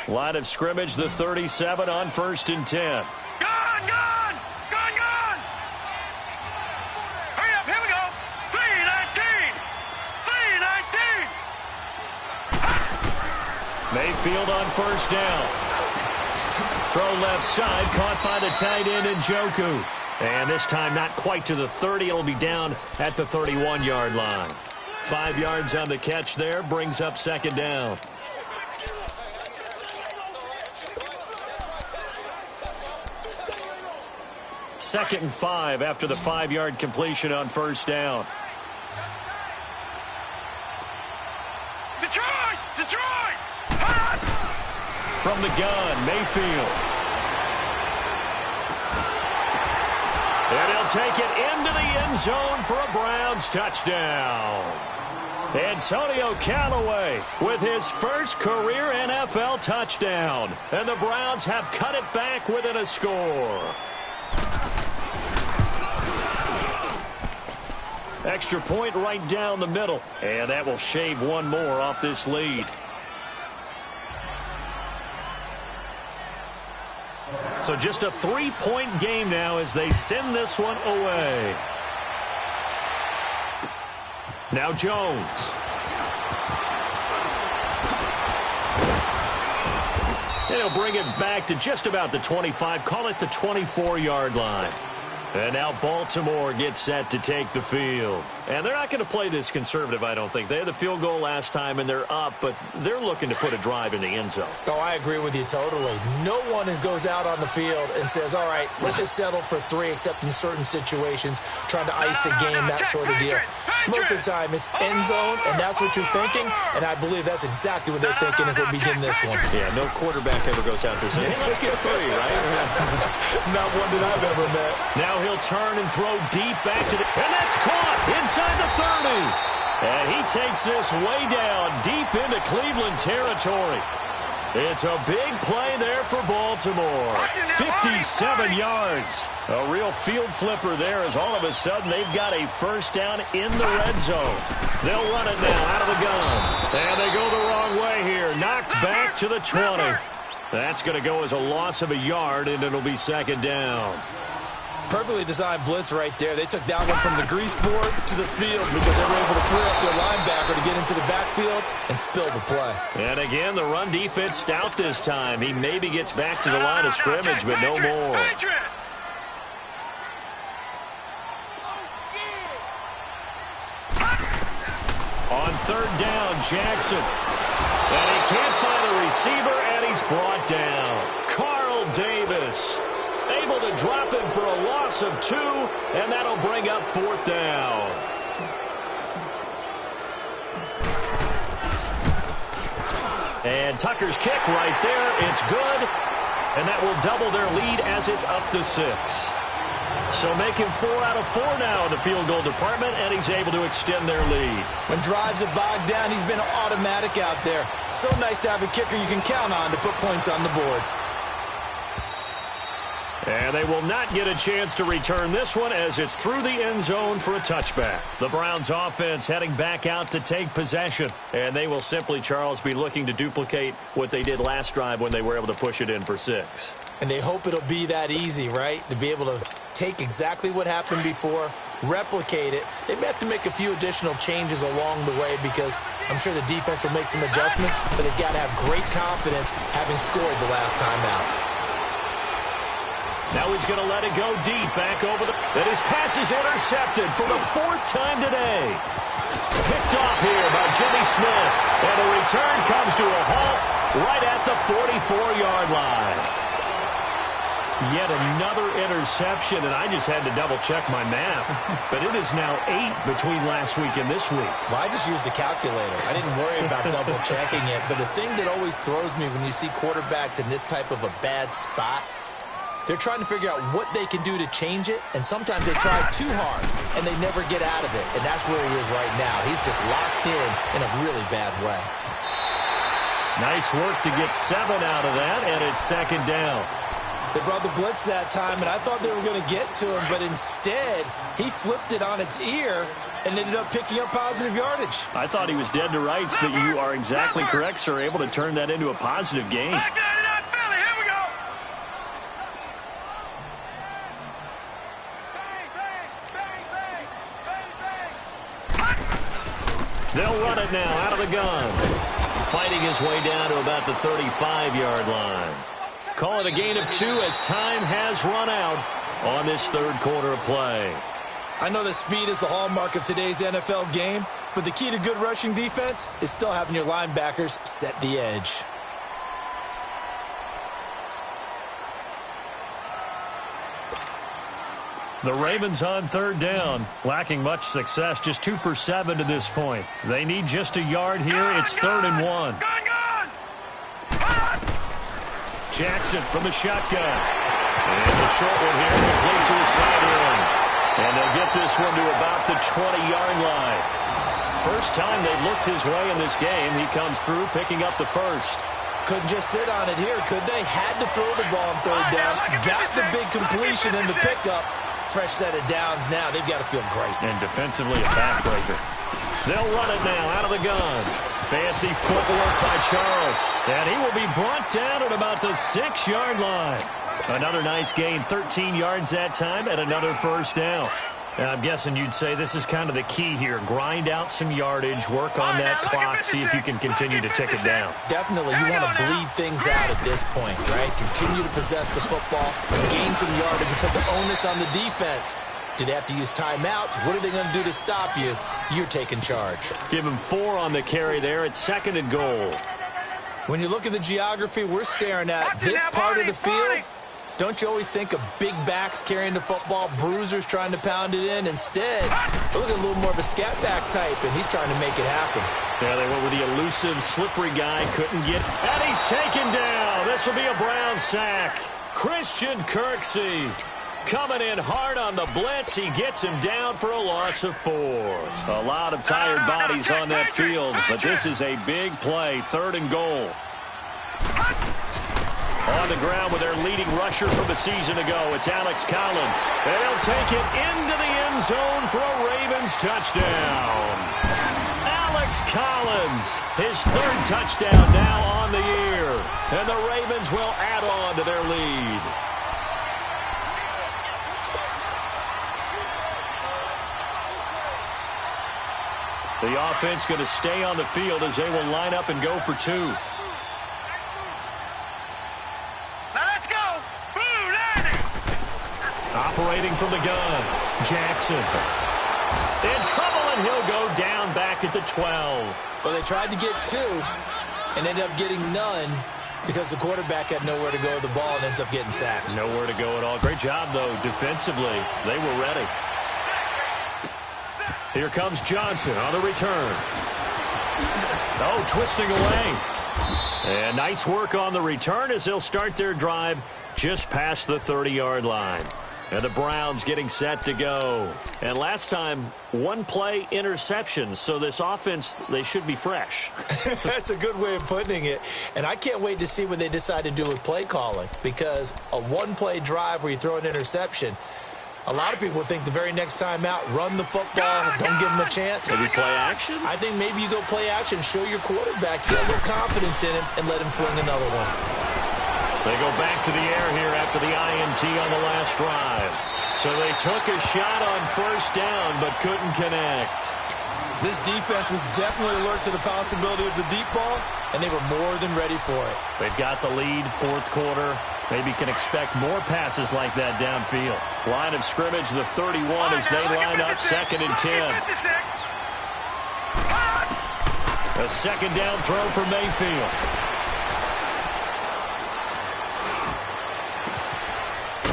Line of scrimmage, the 37 on 1st and 10. Gone! Gone! Gone! Gone! Hurry up, here we go! 319! 319! Mayfield on 1st down. Throw left side, caught by the tight end Njoku. And this time not quite to the 30. It'll be down at the 31-yard line. 5 yards on the catch there, brings up 2nd down. Second and 5 after the 5-yard completion on 1st down. Detroit! Detroit! From the gun, Mayfield. And he'll take it into the end zone for a Browns touchdown. Antonio Callaway with his first career NFL touchdown. And the Browns have cut it back within a score. Extra point right down the middle. And that will shave one more off this lead. So just a 3-point game now as they send this one away. Now Jones. And he'll bring it back to just about the 25. Call it the 24-yard line. And now Baltimore gets set to take the field. And they're not going to play this conservative, I don't think. They had the field goal last time, and they're up, but they're looking to put a drive in the end zone. Oh, I agree with you totally. No one goes out on the field and says, all right, let's just settle for 3, except in certain situations, trying to ice a game, that sort of deal. Most of the time, it's end zone, and that's what you're thinking, and I believe that's exactly what they're thinking as they begin this one. Yeah, no quarterback ever goes out there saying, hey, let's get 3, right? Not one that I've ever met. Now he'll turn and throw deep back to the... And that's caught inside the 30. And he takes this way down, deep into Cleveland territory. It's a big play there for Baltimore. 57 yards. A real field flipper there as all of a sudden they've got a first down in the red zone. They'll run it now out of the gun. And they go the wrong way here. Knocked back to the 20. That's going to go as a loss of a yard, and it'll be second down. Perfectly designed blitz right there. They took that one from the grease board to the field because they were able to free up their linebacker to get into the backfield and spill the play. And again, the run defense stout this time. He maybe gets back to the line of scrimmage, but no more. On third down, Jackson. And he can't find a receiver, and he's brought down. Carl Davis able to drop him for a loss of 2, and that'll bring up fourth down. And Tucker's kick right there. It's good, and that will double their lead as it's up to 6. So making 4 out of 4 now in the field goal department, and he's able to extend their lead. When drives have bogged down, he's been automatic out there. So nice to have a kicker you can count on to put points on the board. And they will not get a chance to return this one as it's through the end zone for a touchback. The Browns offense heading back out to take possession. And they will simply, Charles, be looking to duplicate what they did last drive when they were able to push it in for 6. And they hope it'll be that easy, right? To be able to take exactly what happened before, replicate it. They may have to make a few additional changes along the way because I'm sure the defense will make some adjustments, but they've got to have great confidence having scored the last time out. Now he's going to let it go deep back over the... And his pass is intercepted for the 4th time today. Picked off here by Jimmy Smith. And the return comes to a halt right at the 44-yard line. Yet another interception, and I just had to double-check my math. But it is now 8 between last week and this week. Well, I just used the calculator. I didn't worry about double-checking it. But the thing that always throws me when you see quarterbacks in this type of a bad spot, they're trying to figure out what they can do to change it, and sometimes they try too hard, and they never get out of it. And that's where he is right now. He's just locked in a really bad way. Nice work to get 7 out of that, and it's second down. They brought the blitz that time, and I thought they were going to get to him, but instead, he flipped it on its ear and ended up picking up positive yardage. I thought he was dead to rights, but you are exactly correct, sir, able to turn that into a positive gain. They'll run it now out of the gun. Fighting his way down to about the 35-yard line. Call it a gain of 2 as time has run out on this third quarter of play. I know that speed is the hallmark of today's NFL game, but the key to good rushing defense is still having your linebackers set the edge. The Ravens on third down, lacking much success, just 2 for 7 to this point. They need just a yard here. It's 3rd and 1. Jackson from the shotgun. And it's a short one here, complete to his tight end. And they'll get this one to about the 20-yard line. First time they've looked his way in this game. He comes through, picking up the first. Couldn't just sit on it here, could they? Had to throw the ball on third down. Got the big completion in the pickup. Fresh set of downs now. They've got to feel great. And defensively a backbreaker. They'll run it now out of the gun. Fancy footwork by Charles. And he will be brought down at about the 6-yard line. Another nice gain, 13 yards that time, and another first down. And I'm guessing you'd say this is kind of the key here. Grind out some yardage, work on that clock, see if you can continue to tick it down. Definitely. You want to bleed things out at this point, right? Continue to possess the football, gain some yardage, and put the onus on the defense. Do they have to use timeouts? What are they going to do to stop you? You're taking charge. Give him 4 on the carry there. It's 2nd and goal. When you look at the geography we're staring at, this part of the field, don't you always think of big backs carrying the football, bruisers trying to pound it in? Instead, look at a little more of a scat back type, and he's trying to make it happen. Yeah, they went with the elusive, slippery guy, couldn't get, and he's taken down. This will be a Brown sack. Christian Kirksey. Coming in hard on the blitz. He gets him down for a loss of 4. A lot of tired bodies on that field, but this is a big play. 3rd and goal. On the ground with their leading rusher from a season ago, it's Alex Collins. And he'll take it into the end zone for a Ravens touchdown. Alex Collins, his 3rd touchdown now on the year. And the Ravens will add on to their lead. The offense going to stay on the field as they will line up and go for 2. Operating from the gun, Jackson. In trouble, and he'll go down back at the 12. Well, they tried to get 2 and ended up getting none because the quarterback had nowhere to go with the ball and ends up getting sacked. Nowhere to go at all. Great job, though, defensively. They were ready. Here comes Johnson on the return. Oh, twisting away. And nice work on the return as they'll start their drive just past the 30-yard line. And the Browns getting set to go. And last time, 1 play interception. So this offense, they should be fresh. That's a good way of putting it. And I can't wait to see what they decide to do with play calling. Because a 1-play drive where you throw an interception, a lot of people think the very next time out, run the football, don't give them a chance. Maybe play action? I think maybe you go play action, show your quarterback, you have a little confidence in him, and let him fling another one. They go back to the air here after the INT on the last drive. So they took a shot on 1st down but couldn't connect. This defense was definitely alert to the possibility of the deep ball, and they were more than ready for it. They've got the lead, 4th quarter. Maybe can expect more passes like that downfield. Line of scrimmage, the 31 as they line up 2nd and 10. A 2nd down throw for Mayfield.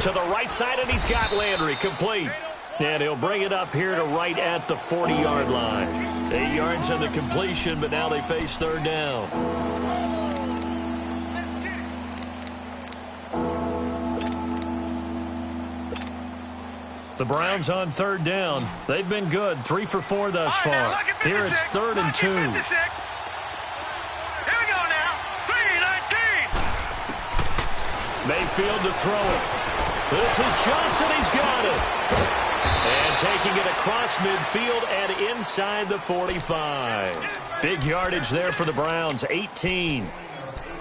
To the right side, and he's got Landry complete. And he'll bring it up here to right at the 40-yard line. 8 yards on the completion, but now they face 3rd down. The Browns on 3rd down. They've been good, 3 for 4 thus far. Here it's 3rd and 2. Here we go now. 3-19. Mayfield to throw it. This is Johnson. He's got it. And taking it across midfield and inside the 45. Big yardage there for the Browns, 18.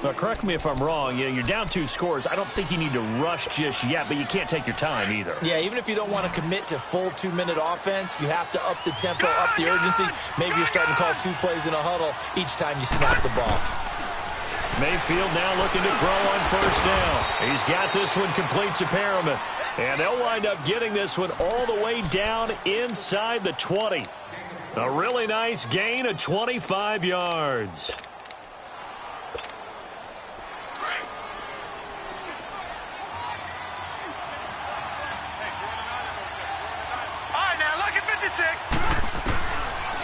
Now, correct me if I'm wrong. You're down 2 scores. I don't think you need to rush just yet, but you can't take your time either. Yeah, even if you don't want to commit to full 2-minute offense, you have to up the tempo, up the urgency. Maybe you're starting to call 2 plays in a huddle each time you snap the ball. Mayfield now looking to throw on 1st down. He's got this one complete to Perriman. And they'll wind up getting this one all the way down inside the 20. A really nice gain of 25 yards. All right, now look at 56.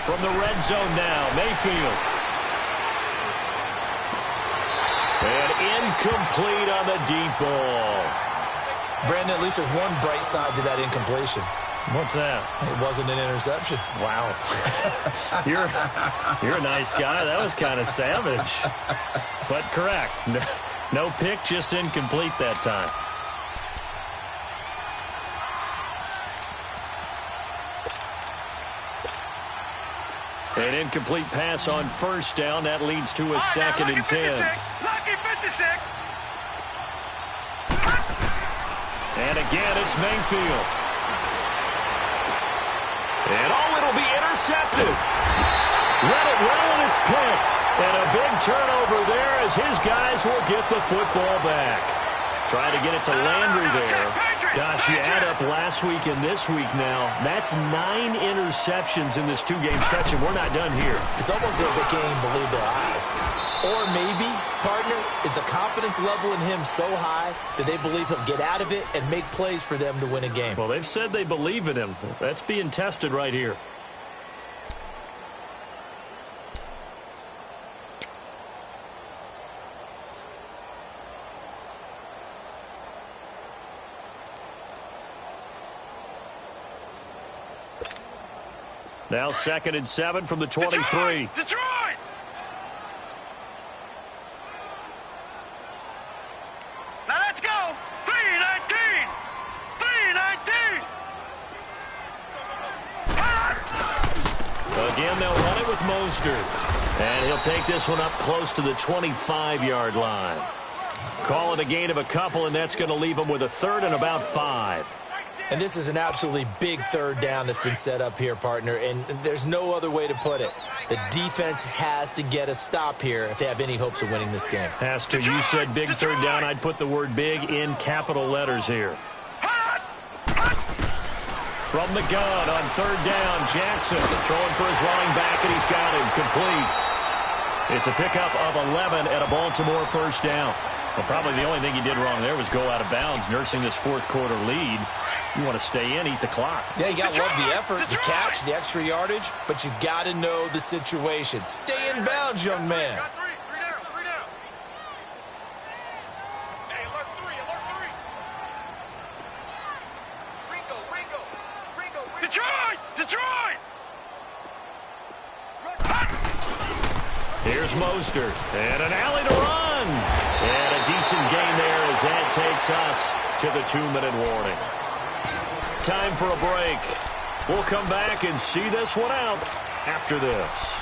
From the red zone now, Mayfield. And incomplete on the deep ball. Brandon, at least there's one bright side to that incompletion. What's that? It wasn't an interception. Wow. You're a nice guy. That was kind of savage. But correct. No pick, just incomplete that time. An incomplete pass on 1st down. That leads to a 2nd and 10. Lucky 56. And again, it's Mayfield. And it'll be intercepted. Read it well, and it's picked. And a big turnover there as his guys will get the football back. Trying to get it to Landry there. Gosh, you add up last week and this week now. That's 9 interceptions in this 2-game stretch, and we're not done here. It's almost like they can't even believe their eyes. Or maybe, partner, is the confidence level in him so high that they believe he'll get out of it and make plays for them to win a game. Well, they've said they believe in him. That's being tested right here. Now 2nd and 7 from the 23. Detroit! Now let's go! 319! 319! Again, they'll run it with Mostert. And he'll take this one up close to the 25-yard line. Call it a gain of a couple, and that's going to leave him with a 3rd and about 5. And this is an absolutely big 3rd down that's been set up here, partner, and there's no other way to put it. The defense has to get a stop here if they have any hopes of winning this game. Has to. You said big 3rd down. I'd put the word big in capital letters here. From the gun on 3rd down, Jackson throwing for his running back, and he's got him complete. It's a pickup of 11 at a Baltimore 1st down. Well, probably the only thing he did wrong there was go out of bounds, nursing this 4th quarter lead. You want to stay in, eat the clock. Yeah, you got to love the effort, the catch, the extra yardage, but you got to know the situation. Stay in bounds, young man. Three down. Hey, alert three. Ringo. Detroit! Here's Mostert, and an alley to run. And a decent gain there as that takes us to the 2-minute warning. Time for a break. We'll come back and see this one out after this.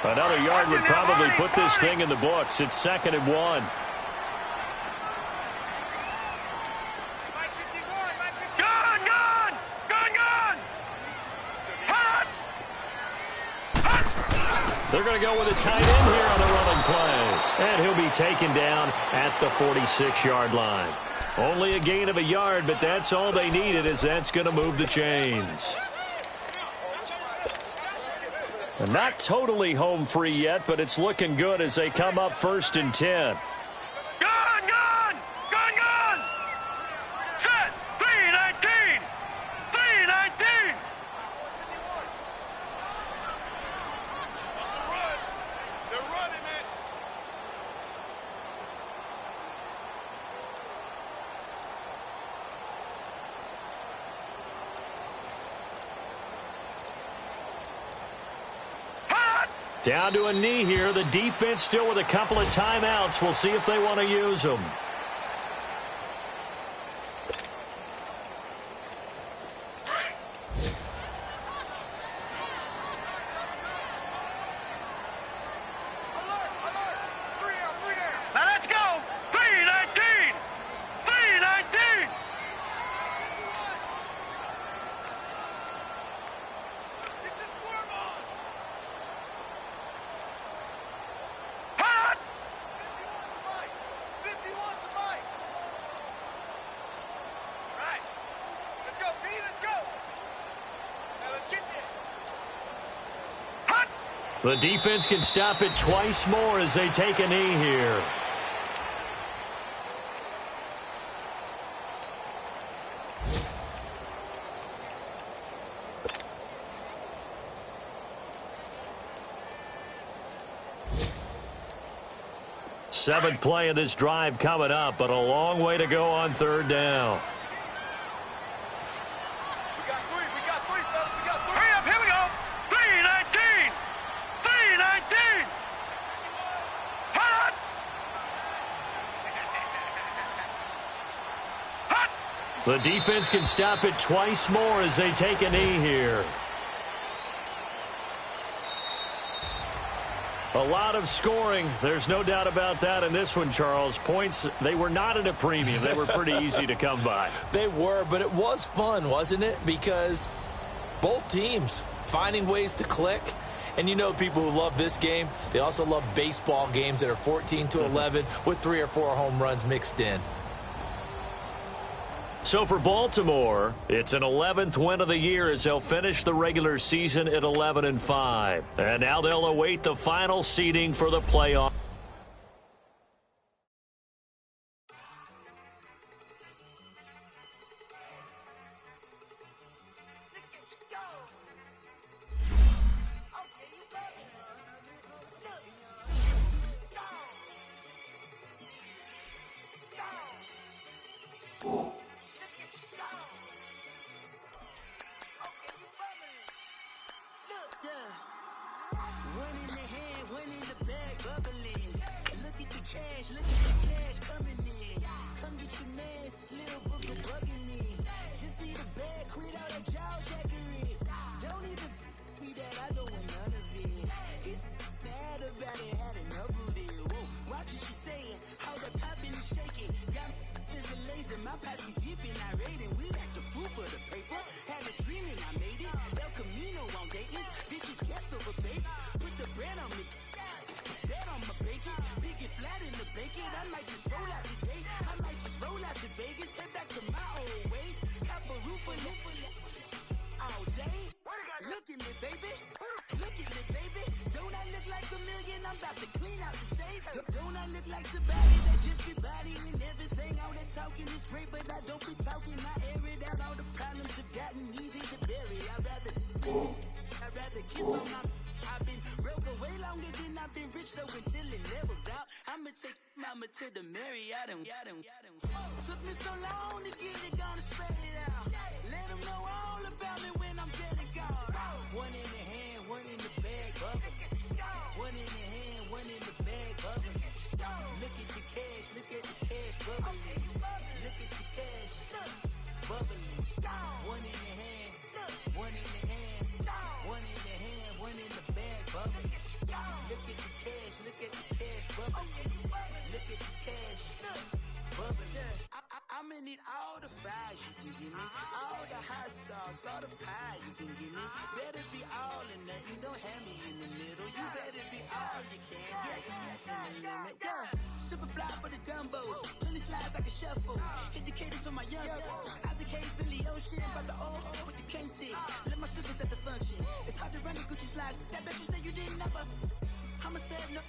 Another yard would probably put this thing in the books. It's 2nd and 1. They're going to go with a tight end here on the running play. And he'll be taken down at the 46-yard line. Only a gain of a yard, but that's all they needed, as that's going to move the chains. And not totally home free yet, but it's looking good as they come up 1st and 10. Gun! Set! 319! They're running it! Down to a knee here. The defense still with a couple of timeouts. We'll see if they want to use them. Now let's go! 319! Get your swarm on! Hot! 51 to Mike! Right. Let's go, P, let's go! Now let's get there! Hot! The defense can stop it twice more as they take a knee here. Seventh play of this drive coming up, but a long way to go on 3rd down. We got three, fellas, we got three. Hurry up, here we go. 319! 319! Hot! Hot! The defense can stop it twice more as they take a knee here. A lot of scoring. There's no doubt about that in this one, Charles. Points, they were not at a premium. They were pretty easy to come by. They were, but it was fun, wasn't it? Because both teams finding ways to click. And you know people who love this game, they also love baseball games that are 14-11 with 3 or 4 home runs mixed in. So for Baltimore, it's an 11th win of the year as they'll finish the regular season at 11-5. And now they'll await the final seeding for the playoff. One in the hand, one in the bag, bubbling. Look at the cash coming in. Come get your man, Slim Booker bugging me. Just need a bag, quit all that jaw jackery. Don't even be that, I don't want none of it. He's mad about it, had enough of it. Whoa, watch what you saying, how that poppin' and shaking. Got is a laser, my posse deep and I raiding. We like the food for the paper, had a dream and I made it. El Camino on Dayton's, bitches guess over baby. Put the bread on me, bet on my bacon. Big it flat in the bacon, I might just roll out today. I might just roll out to Vegas, head back to my old ways. Have a roof for all day. Look at me, baby. Look at me, baby. Don't I look like a million? I'm about to clean out the safe. Don't I look like somebody that just be bodying everything? All that talking is great, but I don't be talking. I air it out. All the problems have gotten easy to bury. I'd rather kiss on my. I've been broke way longer than I've been rich, so until it levels out, I'ma take mama to the Marriott and took me so long to get it, gonna spread it out. Let them know all about me when I'm dead and gone. One in the hand, one in the bag, bubble. One in the hand, one in the bag, bubble. Look at the cash bubbling. Look at the cash bubbling. One in the hand, one in the hand, one in the hand, one in the bag, bubbling. Look at the cash bubbling. Look at the cash bubbling. I'ma need all the fries you can give me, all the hot sauce, all the pie you can give me. Better be all or nothing, don't have me in the middle. You better be all you can, in the limit. Yeah, super fly for the Dumbos, plenty slides like a shuffle. Hit the cadence on my young Isaac Hayes, Billy Ocean, but the old with the cane stick. Let my slippers at the function. It's hard to run the Gucci slides. That bet you say you didn't never. I'ma step no.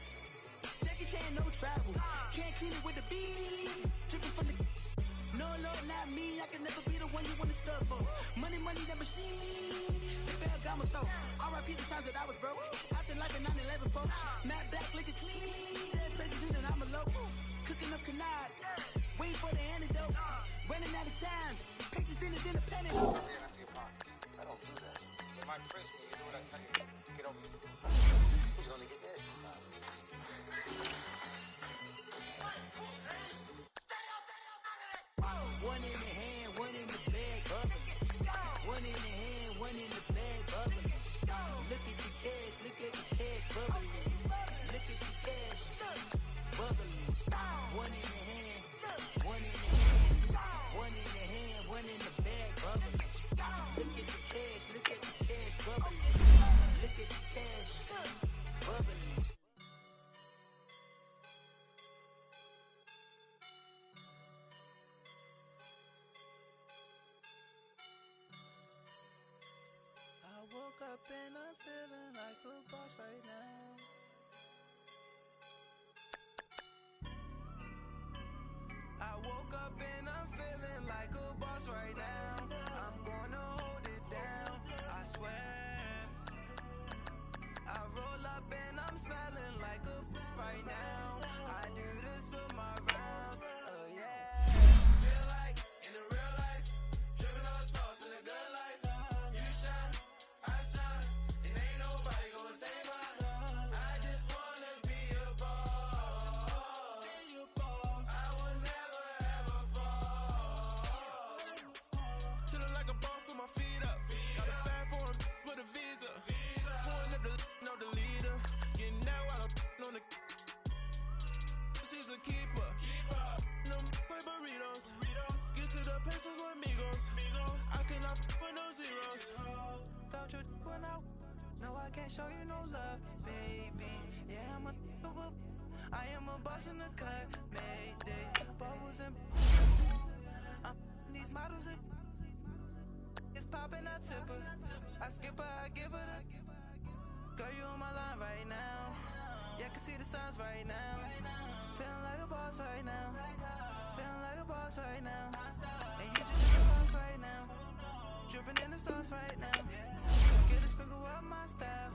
Jackie Chan, no travel. Can't clean it with the beat. Dripping from the. No, Lord, not me. I can never be the one you wanna stuff for. Money, that machine. The Ferragamo stove. R.I.P. the times that I was broke. After life in 9/11, folks. Matte black, liquor clean. Dead presents in and I'm a local. Cooking up canard. Waiting for the antidote. Running out of time. Patience thinner than a penny. I don't do that. But my principle, you do what I tell you. Get over it. Who's gonna get this? One in the hand, one in the bag, bubbling. One in the hand, one in the bag, bubbling. Look at the cash bubbling. Look at the cash bubbling. One in the hand, one in the hand, one in the hand, one in the bag, bubbling. Look at the cash bubbling. Look at the cash bubbling. I woke up and I'm feeling like a boss right now. I woke up and I'm feeling like a boss right now. I'm gonna hold it down, I swear. I roll up and I'm smelling like a right now. I do this for my rounds, oh yeah. Feel like in the real life, dripping on sauce in a good life. You shine, I shine, and ain't nobody gonna take mine. I just wanna be a boss. I will never ever fall. Chillin' like a boss with my feet up. Got a bag for him with a visa. Pulling up the know the leader. Getting out while I'm on the. She's a keeper. Them quick burritos. Get to the pesos with amigos. I cannot with no zeros. Don't you run out? No, I can't show you no love, baby. Yeah, I am a boss in the cut. Mayday. Bubbles and these models are. It's poppin', I tip her. I skip her, I give her the. Girl, you on my line right now. Yeah, I can see the signs right now. Feeling like a boss right now. Feeling like a boss right now. And you just in the boss right now. Dripping in the sauce right now. Get a sprinkle up my style.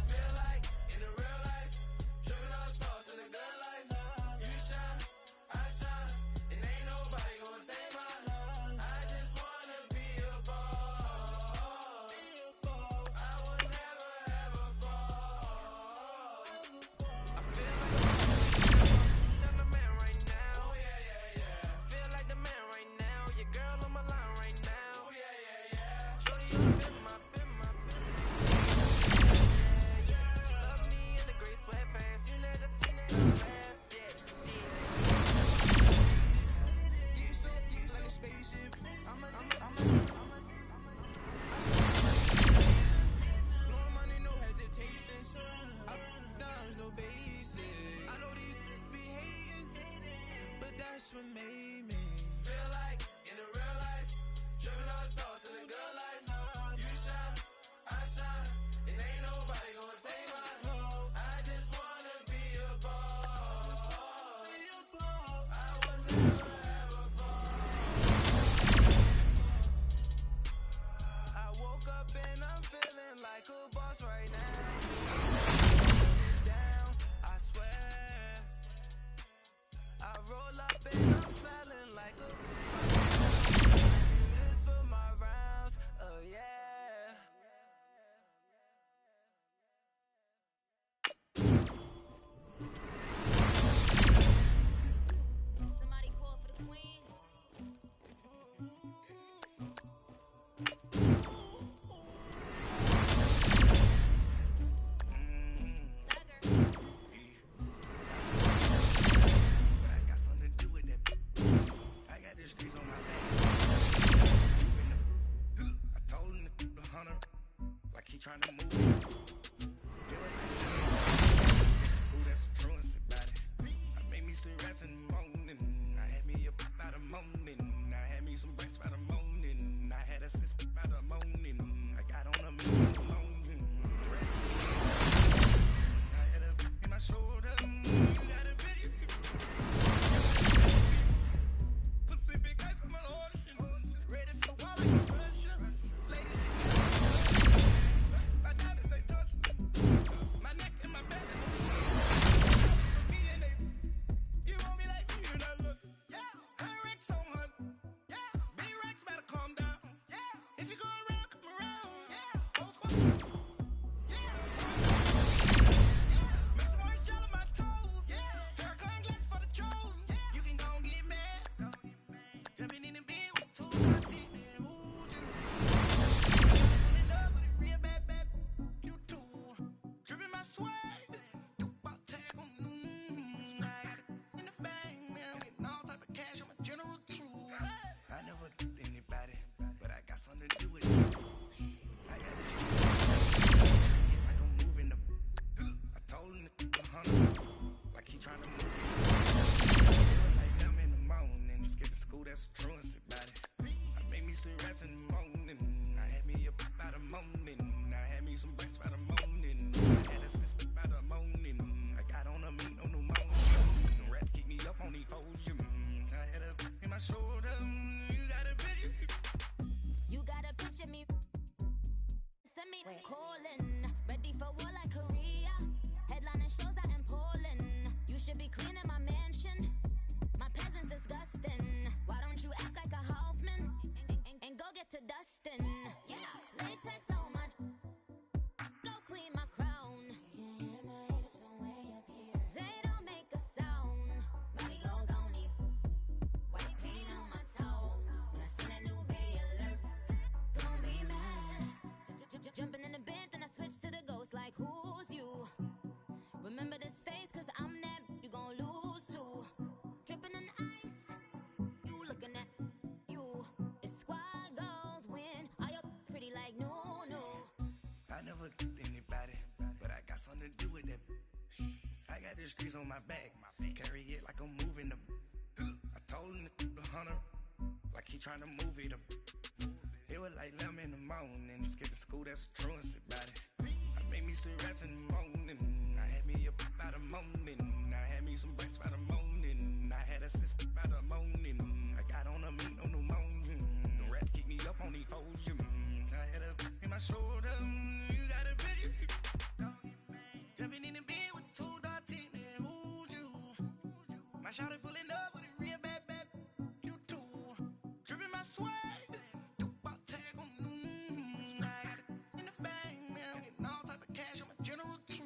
Feel like in the real life, dripping on sauce in a good life. You shine, I shine, and ain't nobody gonna take mine. I just wanna be a boss. I will and ain't nobody gonna take my home. I just wanna be a boss. I will never ever fall. I woke up and I'm feeling like a boss right now. Down, I swear. I roll up and I'm smelling like a this for my rounds, oh yeah. Somebody call for the queen. But I got something to do with that. I got the streets on my back. I told him to the hunter, like he trying to move it. School, that's some truancy about it. I made me some rats in the morning. I had me a pop by the morning. I had me some bricks by the morning. I had a sis by the morning. I got on a million in the morning. I had a in my shoulder. Got a bitch. Pacific ice on my ocean. Ready for the wall like a Russia. Ladies, my diamonds, they touch. My neck and my back. Me and they, you want me like you, and I look. Yeah, her Rex on her. Yeah, big Rex better calm down. Yeah, if you go around, come around. Yeah, whole squad. Yeah, make some orange gel on my toes. Yeah, Farrakhan glass for the trolls. Yeah, you can go and get mad. Jumping in the bed with two shots in there. Ooh, pulling up with a real bad, you too. Dripping my swag. Dupe tag on. I got it in the bag now. Getting all type of cash. I'm a general true. I never get anybody, but I got something to do with it. I got this like I'm moving the. I told him to the hunter, like he trying to move it. Like them in the morning, skipping school, that's some truancy about it. I made me some rats in the morning. I had me a pop by the morning. I had me some bricks by the morning. I had a sis by the morning. I got on a meat on the morning. The rats keep me up on the podium. I had a in my shoulder. You got a bitch. You gotta picture me. Send me calling. Ready for war like Korea. Headlining shows out in Poland. You should be cleaning my mansion. My peasants disgusting. Why don't you act like a Hoffman and go get to dustin'? Yeah, latex on my. Go clean my crown. Can't hear my haters from way up here. They don't make a sound. Money goes on these. White paint on my toes. When I see that new bay alert, gon' be mad. Jumping in the bed, then I switch to the ghost like who's you? Remember this face, cause I'm that you gon' lose too. Dripping in ice, you looking at you. It's squad goals win. Are you pretty like no? I never get anybody, but I got something to do with that. I got the streets on my back, carry it like I'm moving the. I told him to the hunter, like he trying to move it up. It was like 11 in the morning, skipping school, that's some truancy about it. I made me some rats in the morning. I had me a pop by the morning. I had me some bricks by the morning. I had a sis by the morning. I got on a meat on the morning. The rats keep me up on the podium. I had a in my shoulder. You got a bitch. Jumping in the bed with two dots in there. Who's you? My shawty pulling up with a real bad, you too. Dripping my swag. Tag on. I got it in the bag now. Getting all type of cash. I'm a general true.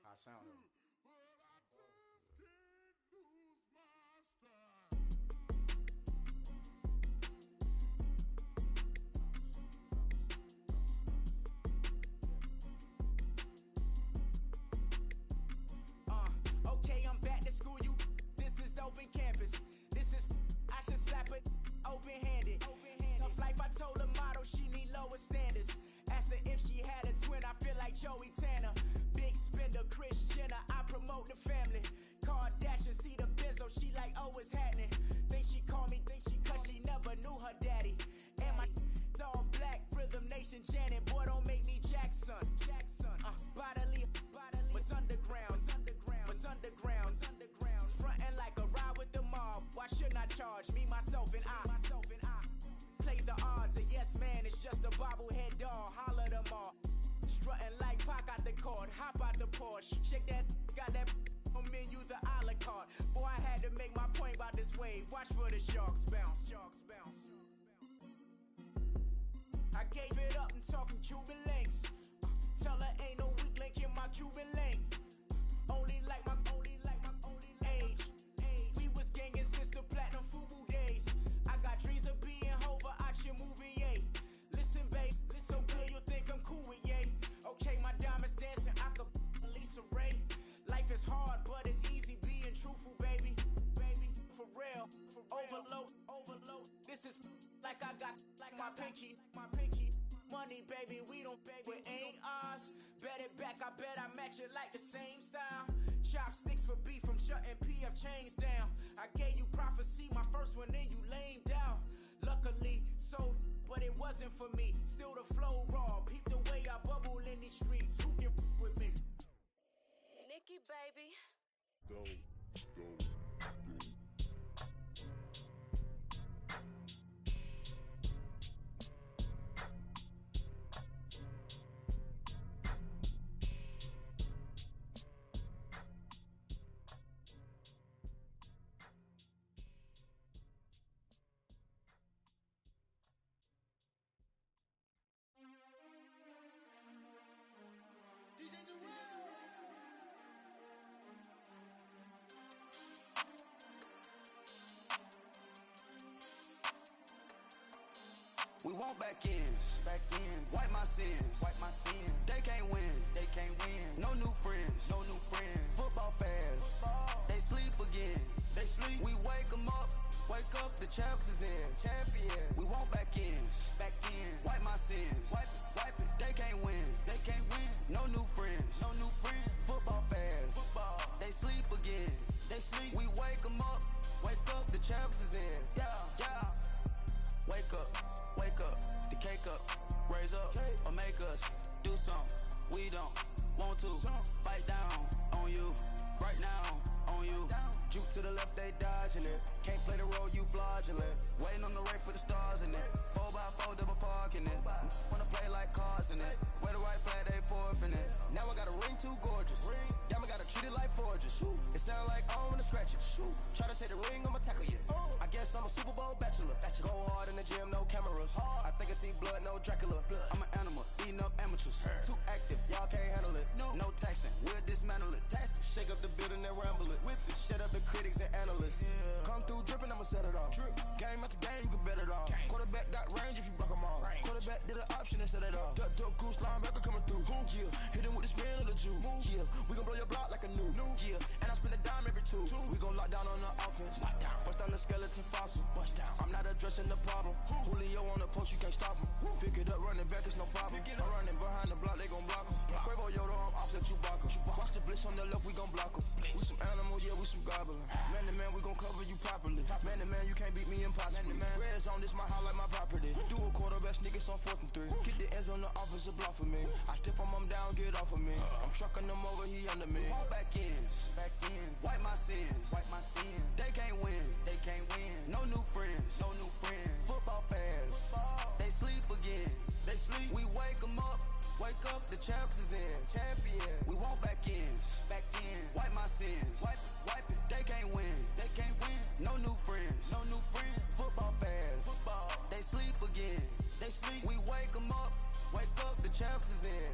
I sounded. open-handed. Tough life, I told her motto, she need lower standards. Asked her if she had a twin, I feel like Joey Tanner. Big spender, Kris Jenner, I promote the family. Kardashian, see the benzo, she like, oh, it's happening. Think she call me, cause she never knew her daddy. And my all black, Rhythm Nation Janet, boy, don't make me Jackson. Bodily, what's underground, what's underground. Frontin' like a ride with the mob, why shouldn't I charge me, myself, and I? Play the odds, a yes man, it's just a bobblehead doll, holler them all. Strutting like Pac out the court, hop out the Porsche, shake that, got that on menu, the a la carte. Boy, I had to make my point about this wave, watch for the sharks bounce. I gave it up, I'm talking Cuban links. Tell her ain't no weak link in my Cuban link. Only like my age. We was gangin' since the platinum FUBU days. I got dreams of being Hova out your movie, yay. Listen, babe, so good you'll think I'm cool with yay. Okay, my diamonds dancing, I could Lisa Ray. Life is hard, but it's easy being truthful, baby. For real, overload. This is like I got like my pinky. Money, baby, we don't pay, but ain't ours. Bet it back, I bet I match it like the same style. Chopsticks for beef from shutting PF chains down. I gave you prophecy, my first one, then you lamed out. Luckily, sold, but it wasn't for me. Still the flow raw, peep the way I bubble in these streets. Who can with me? Nikki, baby. Go. We want back ends. Wipe my sins. They can't win. No new friends. Football fans. They sleep again. We wake them up. The champs is in. Champion. We want back ends. Wipe my sins. Wipe it. They can't win. No new friends. Football fans. They sleep again. We wake them up. The champs is in. Yeah. Wake up, the cake up, raise up, or make us do something we don't want to. Bite down on you, right now on you. Juke to the left, they dodging it. Can't play the role, you fraudulent. Waiting on the right for the stars in it. 4x4 double parking it. Wanna play like cars in it. Wear the white flag, they forfeiting it. Now I got a ring too gorgeous. Damn, I gotta treat it like forges. It sound like I wanna scratch it. Try to take the ring, I'ma tackle you. I guess I'm a Super Bowl bachelor. Go hard in the gym, no cameras. I think I see blood, no Dracula. I'm an animal, eating up amateurs. Too active, y'all can't handle it. No taxing, we'll dismantle it. Shake up the building and ramble it. Shut up the critics and analysts. Come through dripping, I'ma set it off. Game after game, you can bet it off. Quarterback got range if you block them all. Quarterback did an option and set it off. Duck goose linebacker coming through. Yeah, hit him with the spin of the Jew. Yeah, we gon' blow your block like a new. Yeah, and I spend a dime every two. We gon' lock down on the offense. Bust down the skeleton fossil. I'm not addressing the problem. Julio on the post, you can't stop him. Pick it up, running back, it's no problem. I'm running behind the block, they gon' block him. Quavo Yoda, I'm offset Chewbacca. Watch the blitz on the left, we gon' block him. We some animal, yeah, we some goblin. Man to man, we gon' cover you properly. Man to man, you can't beat me impossibly. Red zone, this my highlight, my property. Do a quarterback, niggas on 4th and 3. Get the ends on the offensive block for me. I stiff him, I'm down, get off of me. I'm trucking them over, he under me. All back ends. Wipe my sins. They can't win. No new friends. Football fans. They sleep again. We wake them up. The champs is in. Champion. We want back ends. Wipe my sins. Wipe it. They can't win. No new friends. Football fans. They sleep again. We wake them up. Wake up, the champs is in.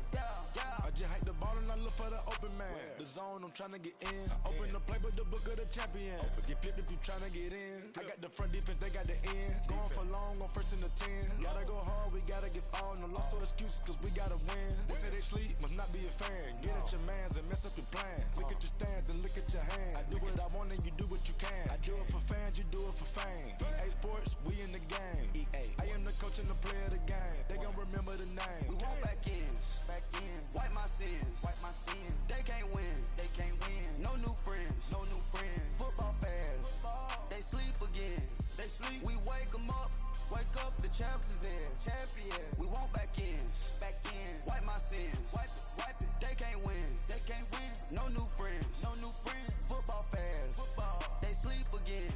I just hike the ball and I look for the open man. The zone, I'm trying to get in. Open the playbook, the book of the champion. Get flipped if you trying to get in. I got the front defense, they got the end. Going for long, on first and the 10. Gotta go hard, we gotta get all. No loss or excuses, cause we gotta win. They say they sleep, must not be a fan. Get at your mans and mess up your plans. Look at your stands and look at your hands. I do what I want and you do what you can. I do it for fans, you do it for fame. EA Sports, we in the game. I am the coach and the player of the game. They gon' remember the name. We want back ends. Wipe my sins. They can't win. No new friends. Football fans. They sleep again. We wake them up. Wake up, the champs is in. Champion. We want back ends. Wipe my sins. Wipe it. They can't win. No new friends. Football fans. They sleep again.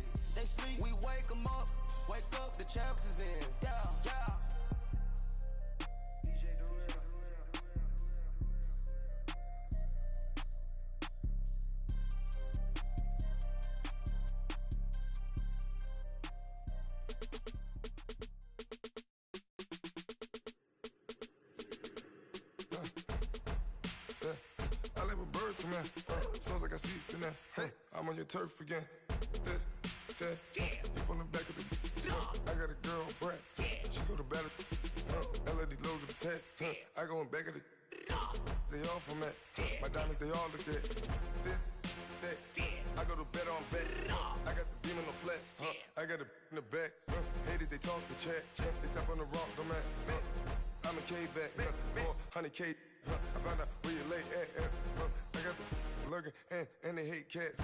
We wake them up. Wake up, the champs is in. Yeah. I let my birds come in. Sounds like I seats in there. I'm on your turf again. This, that, you from the back of the. I got a girl, Brad. She go to battle. LED logo the tag. I go in back of the. They all from that. My diamonds, they all look at. This, that. I go to bed on bet. I got the beam on the flats. I got a in the back. Haters, they talk the chat. They step on the rock, the man. I'm a K-back. 400K. I found out where you lay at. I got the lurking and they hate cats.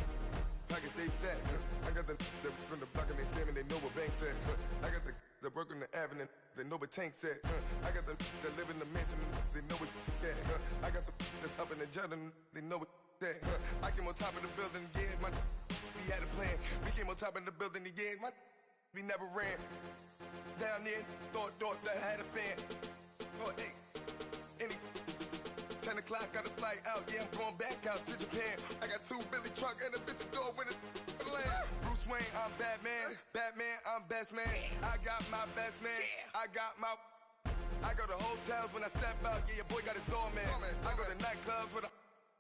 Pockets stay fat. I got the from the block and they scamming, they know what banks at. I got the work on the avenue, they know what tanks at. I got the that live in the mansion, they know what that. I got some that's up in the jungle, they know what that. I came on top of the building, yeah, my we had a plan. We came on top of the building, yeah, my we never ran. Down there, thought that I had a fan. Oh, hey, any 10 o'clock, got a flight out, yeah, I'm going back out to Japan. I got 2 Billy truck and a bitch door with a land. Bruce Wayne, I'm Batman. Batman, I'm best man. I got my best man. I go to hotels when I step out, yeah, your boy got a doorman. I go to nightclubs with a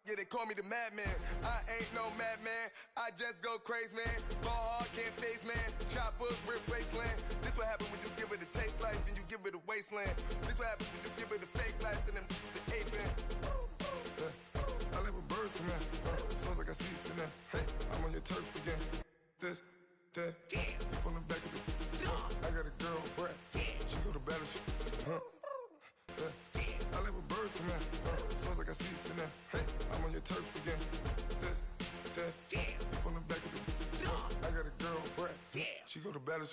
yeah, they call me the madman. I ain't no madman, I just go crazy, man. Ball hard, can't face, man. Choppers, rip wasteland. This what happens when you give it a taste life, then you give it a wasteland. This what happens when you give it a fake life, and then the ape in. I let my birds come in. Sounds like I seats in there. I'm on your turf again. This, that, you from the back of the. I got a girl, Brad. She go to battle. I let my birds come in. Sounds like I seats in there. I'm on your turf again. This, that, you from the back of the. I got a girl, Brad. She go to battle.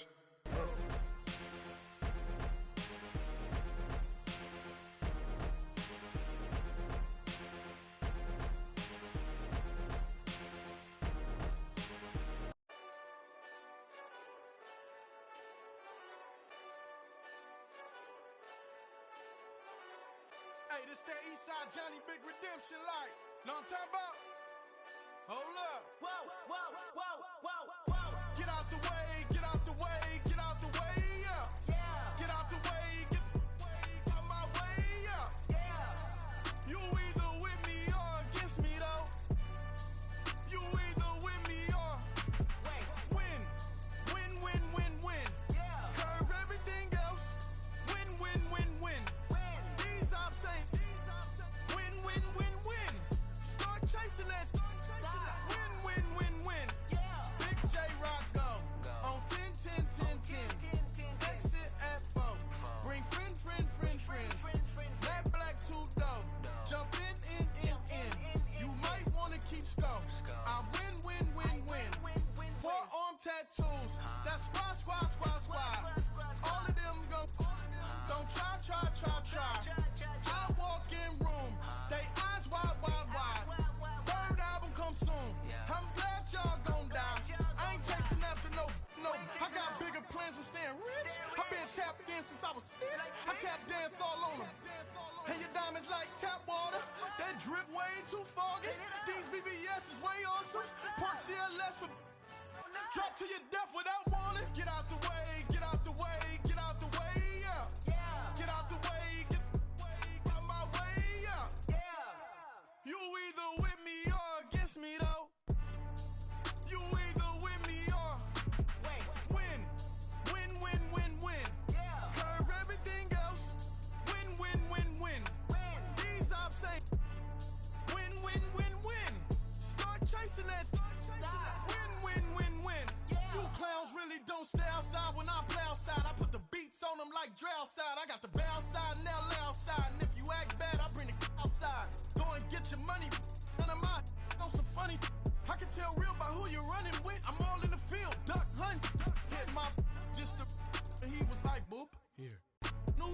Hey, this that Eastside Johnny Big Redemption like. Know what I'm talking about? Hold up. Whoa. Get out the way, get out the way, get out the way, yeah. Get out the way, get out my way, yeah. You either with me or against me, though. You either with me or win. Curve everything else. Win. These ops ain't win. Start chasing that. Win. Big J Rock go on 10. Exit at 4. Bring friends. Matt Black 2 dope. Jump in. You might wanna keep score. I win. Forearm tattoos. That's squad. All of them go. Don't try. I walk in room. They eyes wide. Third album come soon. I'm glad y'all gon' die. I ain't chasing after no. I got bigger plans than staying rich. I've been tapped in since I was 6. I tap dance all on them. And your diamonds like tap water. That drip way too foggy. These VVS is way awesome. Park CLS for drop to your death without warning. Get out the way, yeah. Get out the way,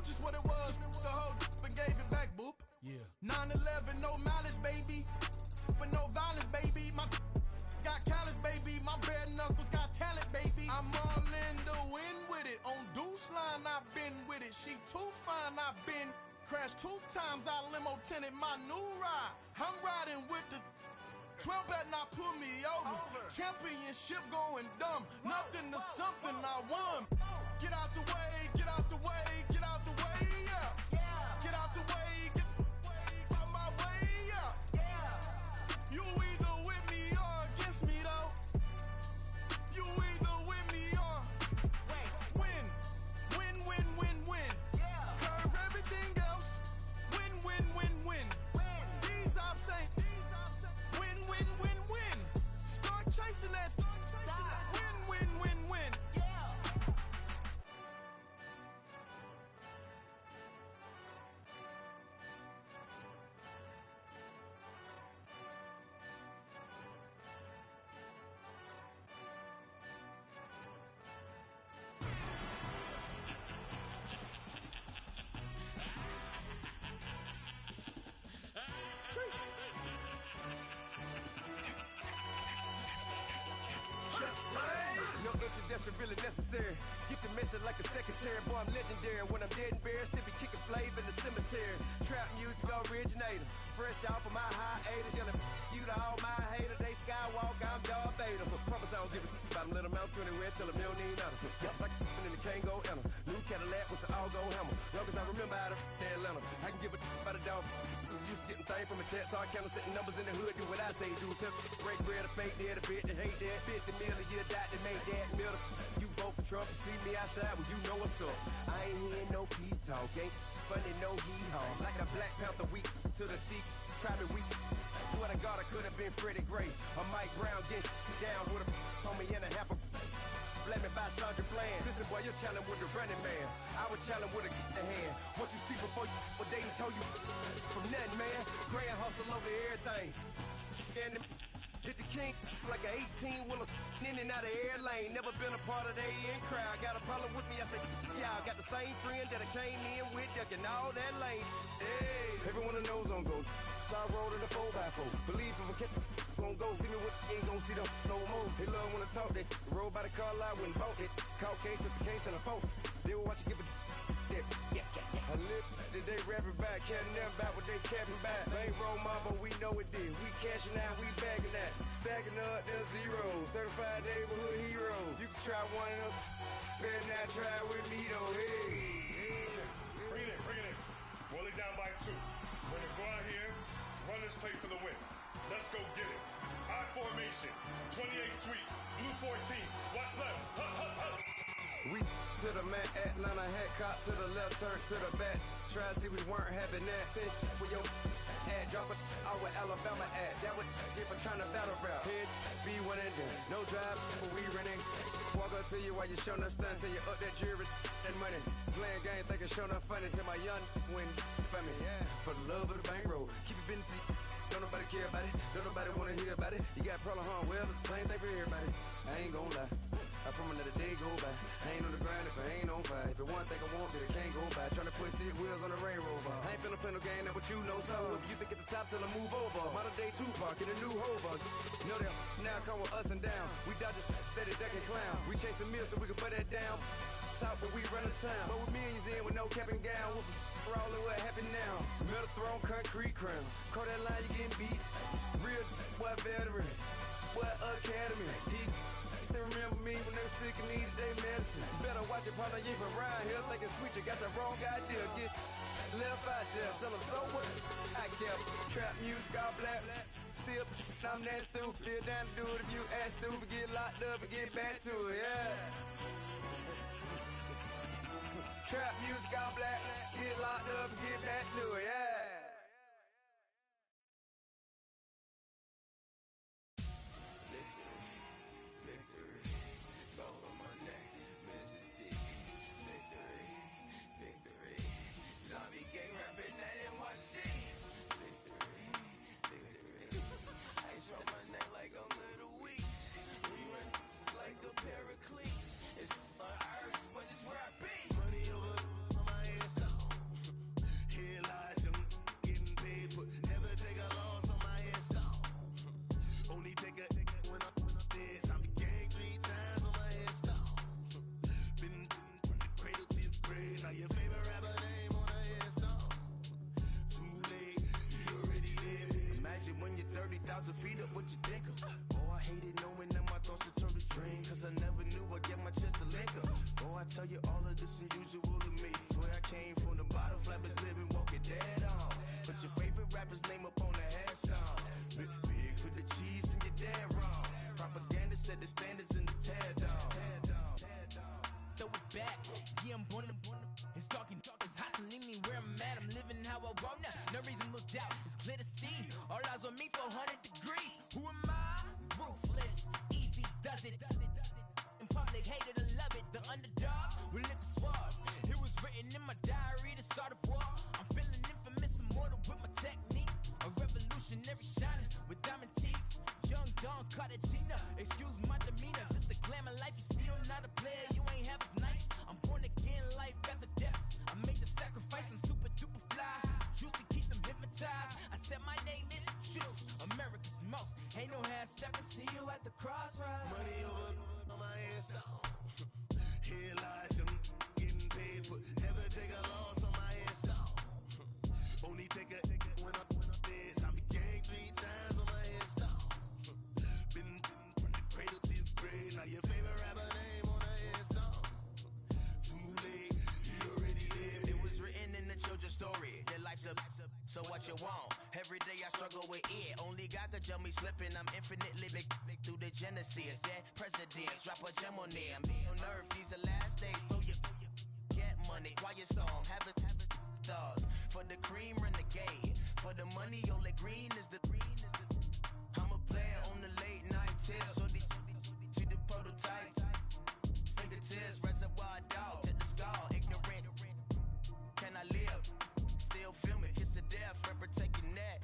knew just what it was. The whole and gave it back, boop. Yeah. 9/11, no mileage, baby. But no violence, baby. My got callous, baby. My bare knuckles got talent, baby. I'm all in the wind with it. On Deuce line, I've been with it. She too fine, I've been crashed 2 times. I limo tinted my new ride. I'm riding with the 12 better not pull me over. Championship going dumb. Nothing to something I won. Get out the way, get out the way, get out the way, yeah. Get out the way, get out my way, yeah. You either with me or against me, though. You either with me or win. Win, win, win, win. Curve everything else. Win, win, win, win. These ops ain't. Win, win, win, win. Start chasing that. Win, win, win, win. No introduction really necessary. Get the message like a secretary. Boy, I'm legendary. When I'm dead and buried, still be kicking flavor in the cemetery. Trap music originator. Fresh off of my hiatus. Yelling you to all my haters. They skywalk, I'm Darth Vader. Promise I don't give a about them. Let them out anywhere till them don't need nothing. Got like in the Kango enter. New Cadillac with an all-go hammer. Long as I remember out of Atlanta. I can give a about a dog. Used to getting things from a text. So I count setting numbers in the hood. Do what I say do. Tell break bread or fake dead. A bit to hate that. 50 million a year died to make that middle. You vote for Trump, you see me outside, well, you know what's up. I ain't hearing no peace talk, ain't funny, no hee-haw. Like a Black Panther weak to the teeth, try me weak. Swear to God, I could have been Freddie Gray. Or Mike Brown get down with a on me and a half a blame me by Sandra Bland. Listen, boy, you're challenging with the running man. I was challenging with a hand. What you see before you, what they done told you from nothing, man. Grand hustle over everything. And hit the king like an 18-wheeler in and out of air lane. Never been a part of the in crowd. Got a problem with me, I say, y'all got the same friend that I came in with, ducking all that lane. Hey, everyone that knows on go. I rolled in a 4x4. Believe if a kid gon' go see me with ain't gon' see them no more. They love when I talk, they roll by the car lot when bought it. Call case at the case and a phone. They will watch you give a that. I live today rapping back, catching them back what they capping back. Bankroll mama, we know it did. We cashing out, we bagging that. Stacking up, there's zero. Certified neighborhood hero. You can try one of those. Better not try with me though. Hey. Bring it in. Roll it down by 2. We're gonna go out here, run this play for the win. Let's go get it. I formation, 28 sweeps, blue 14. Watch left. We to the man, Atlanta hat cop to the left, turn to the back. Try to see we weren't having that. Sit with your ad, drop it out with Alabama ad. That would get for trying to battle rap. Head, be one and done. No drive, but we running. Walk up to you while you showing us stun till you up that jewelry and money. Playing game, thinking showing up funny till my young win for me. Yeah. For the love of the bankroll, keep it been to you. Don't nobody care about it. Don't nobody wanna hear about it. You got a problem, huh? Well, it's the same thing for everybody. I ain't gon' lie. I promise that a day go by. I ain't on the grind if I ain't on fire. If it one thing I want, then it can't go by. Tryna put 6 wheels on the Range Rover. I ain't finna play no game, that what you know. So if you think it's the top till I move over. Modern day Tupac in a new Hover. Know that now come with us and down. We dodge a steady duck and clown. We chase a meal so we can put that down. Top where we run the town. But with millions in with no cap and gown. We're all in what happened now. Metal throne, concrete crown. Call that line, you getting beat. Real what veteran. What academy. Still remember me when they were sick and needed their medicine. Better watch it, partner, you from around here thinking sweet, you got the wrong idea. Get left out there, tell them so what? I kept trap music all black. Still, I'm that stupid. Still down to do it if you act stupid. Get locked up and get back to it, yeah. Trap music all black. Get locked up and get back to it, yeah. Money over my head, stop. set the standards in the tear down. Throw it back, yeah, I'm born. It's dark and it's hot, so leave me where I'm at. I'm living how I want now. No reason to look out, it's clear to see. All eyes on me, 400 degrees. Who am I? Ruthless, easy does it. In public, hated or love it. The underdogs with liquor swabs. It was written in my diary to start a war. I'm feeling infamous, immortal with my technique. A revolutionary shining with diamond teeth. Young Don Cartagena, excuse my demeanor. This the glamour life, you still not a player. You ain't half as nice. I'm born again, life after death. I made the sacrifice, I'm super duper fly. Used to keep them hypnotized. I said my name is Juice, America's most. Ain't no half stepping. See you at the crossroads. Money over on my headstone. Here lies young, getting paid for. Never take a loss on my headstone. Only take a when I'm dead. I be gang 3 times on my headstone. Been from the cradle to the grave. Now your favorite rapper name on the headstone. Too late, you already dead. It was written in the children's story. Their life's a so what you want? Every day I struggle with it. Only God could jump me slipping. I'm infinitely big through the genesis. Dead presidents, drop a gem on them. On earth, these the last days. Throw your get money, quiet storm. Have it thoughts. For the cream renegade. For the money, only green is the. I'm a player on the late night tips. So these see the prototype. Fingertips, reservoir dog to the skull. Ignorant. Can I live? Still film it. Kiss to death, forever taking that.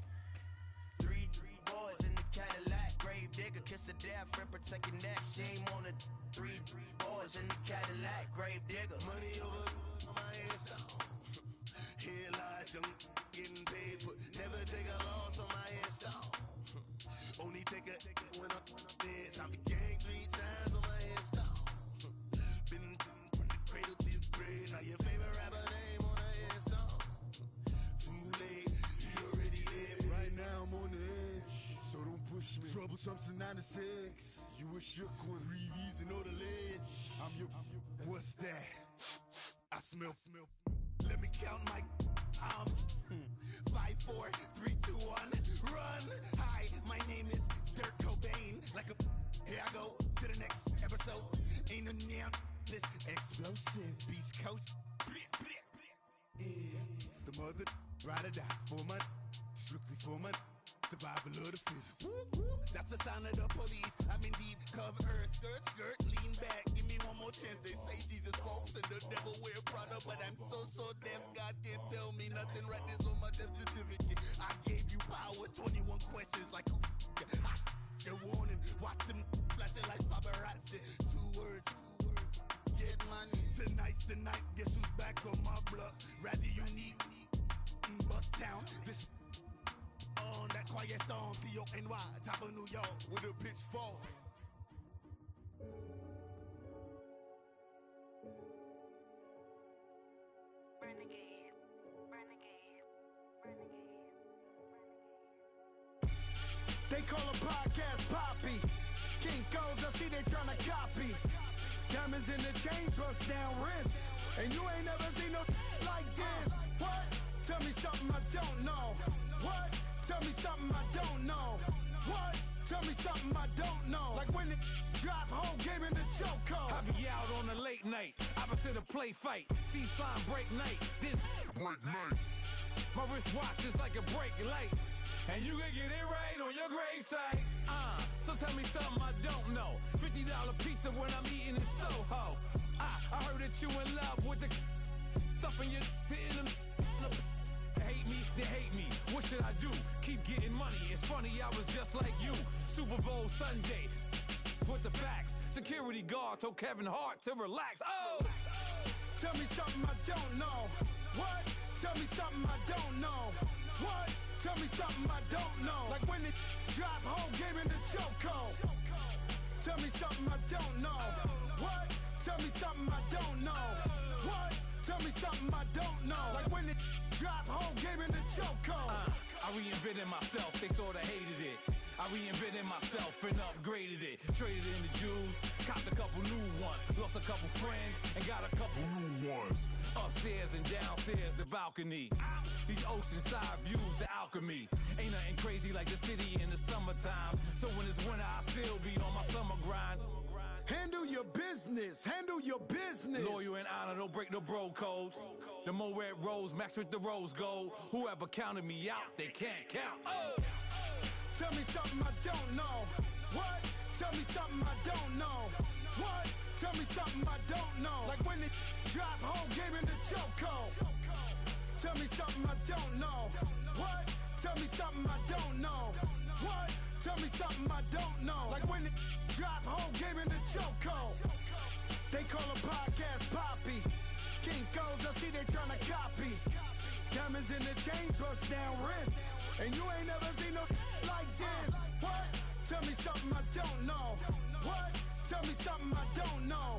Three boys in the Cadillac. Grave digger, kiss to death, forever taking that. Shame on the three boys in the Cadillac. Grave digger. Money over on my headstone. Here lies young, getting paid for. Never take a loss on my headstone. Only take a when I'm dead. I be gang 3 times on my headstone. Been from the cradle to the grave. Now your favorite rapper name on the headstone. Too late, you already dead. Right now I'm on the edge, so don't push me. Troublesome since 96. You a shook one, breathe and know the ledge. I'm your. What's that? I smell. Let me count my. 5, 4, 3, 2, 1. Run. Hi, my name is Dirk Cobain. Like a. Here I go to the next episode. Ain't no damn this explosive Beast Coast. Yeah. The mother ride or die for my. Strictly for my. Survival of the fittest. That's the sound of the police. I'm indeed cover earth, skirt, lean back. Give me one more chance. They say Jesus walks and the devil wear Prada, but I'm so deaf. God can't tell me nothing. Right this on my death certificate. I gave you power. 21 questions like who? They're warning. Watch them flashing like paparazzi. 2 words. Get money. Tonight's the night. Guess who's back on my block? Rather unique. Bucktown. This. On that quiet storm, T-O-N-Y, top of New York, with a pitchfork. Renegade. They call a podcast Poppy. Kinkos, I see they tryna copy. Diamonds in the chains, bust down wrists. And you ain't never seen no like this. What? Tell me something I don't know. What? Tell me something I don't know. What? Tell me something I don't know. Like when it drop, whole game in the chokehold. I be out on a late night, opposite of play fight. See sign break night, this break night. My wristwatch is like a break light. And you can get it right on your gravesite. So tell me something I don't know. $50 pizza when I'm eating in Soho. I heard that you in love with the stuff in your in the hate me, they hate me. What should I do? Keep getting money. It's funny, I was just like you. Super Bowl Sunday. With the facts. Security guard told Kevin Hart to relax. Oh! Tell me something I don't know. What? Tell me something I don't know. What? Tell me something I don't know. Like when it drop, whole game in the chokehold. Tell me something I don't know. What? Tell me something I don't know. What? Tell me something I don't know. Like when it drop, whole game in the chokehold. I reinvented myself, they sorta hated it. I reinvented myself and upgraded it. Traded in the jewels, copped a couple new ones. Lost a couple friends and got a couple new ones. Upstairs and downstairs, the balcony. These oceanside views, the alchemy. Ain't nothing crazy like the city in the summertime. So when it's winter, I still be on my summer grind. Handle your business. Handle your business. Loyal and honor, don't break the bro codes. The more red rose, max with the rose gold. Whoever counted me out, they can't count. Oh! Tell me something I don't know. What? Tell me something I don't know. What? Tell me something I don't know. Like when it drop home, gave him the chokehold. Tell me something I don't know. What? Tell me something I don't know. What? Tell me something I don't know. Like when it drop home, gave him the chokehold. They call a podcast Poppy. Kinkos, I see they tryna copy. Diamonds in the chains, bust down wrists. And you ain't never seen no like this. What? Tell me something I don't know. What? Tell me something I don't know.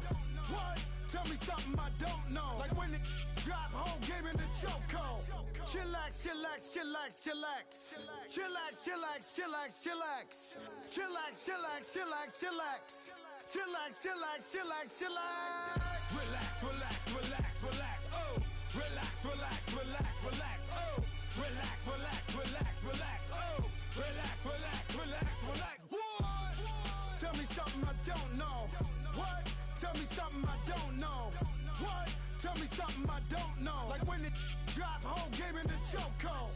What? Tell me something I don't know. Like when it drop home, gave him the chokehold. Chillax, chillax, chillax, chillax. Chillax, chillax, chillax, chillax. Chillax, chillax, chillax, chillax. Chillax, chillax, chillax, chillax. Relax, relax, relax, relax. Oh! Relax, relax, relax, relax. Oh! Relax, relax, relax, relax. Oh! Relax, relax, relax, relax. What? Tell me something I don't know. What? Tell me something I don't know. What? Tell me something I don't know. Like when it drop home, gave him the chokehold.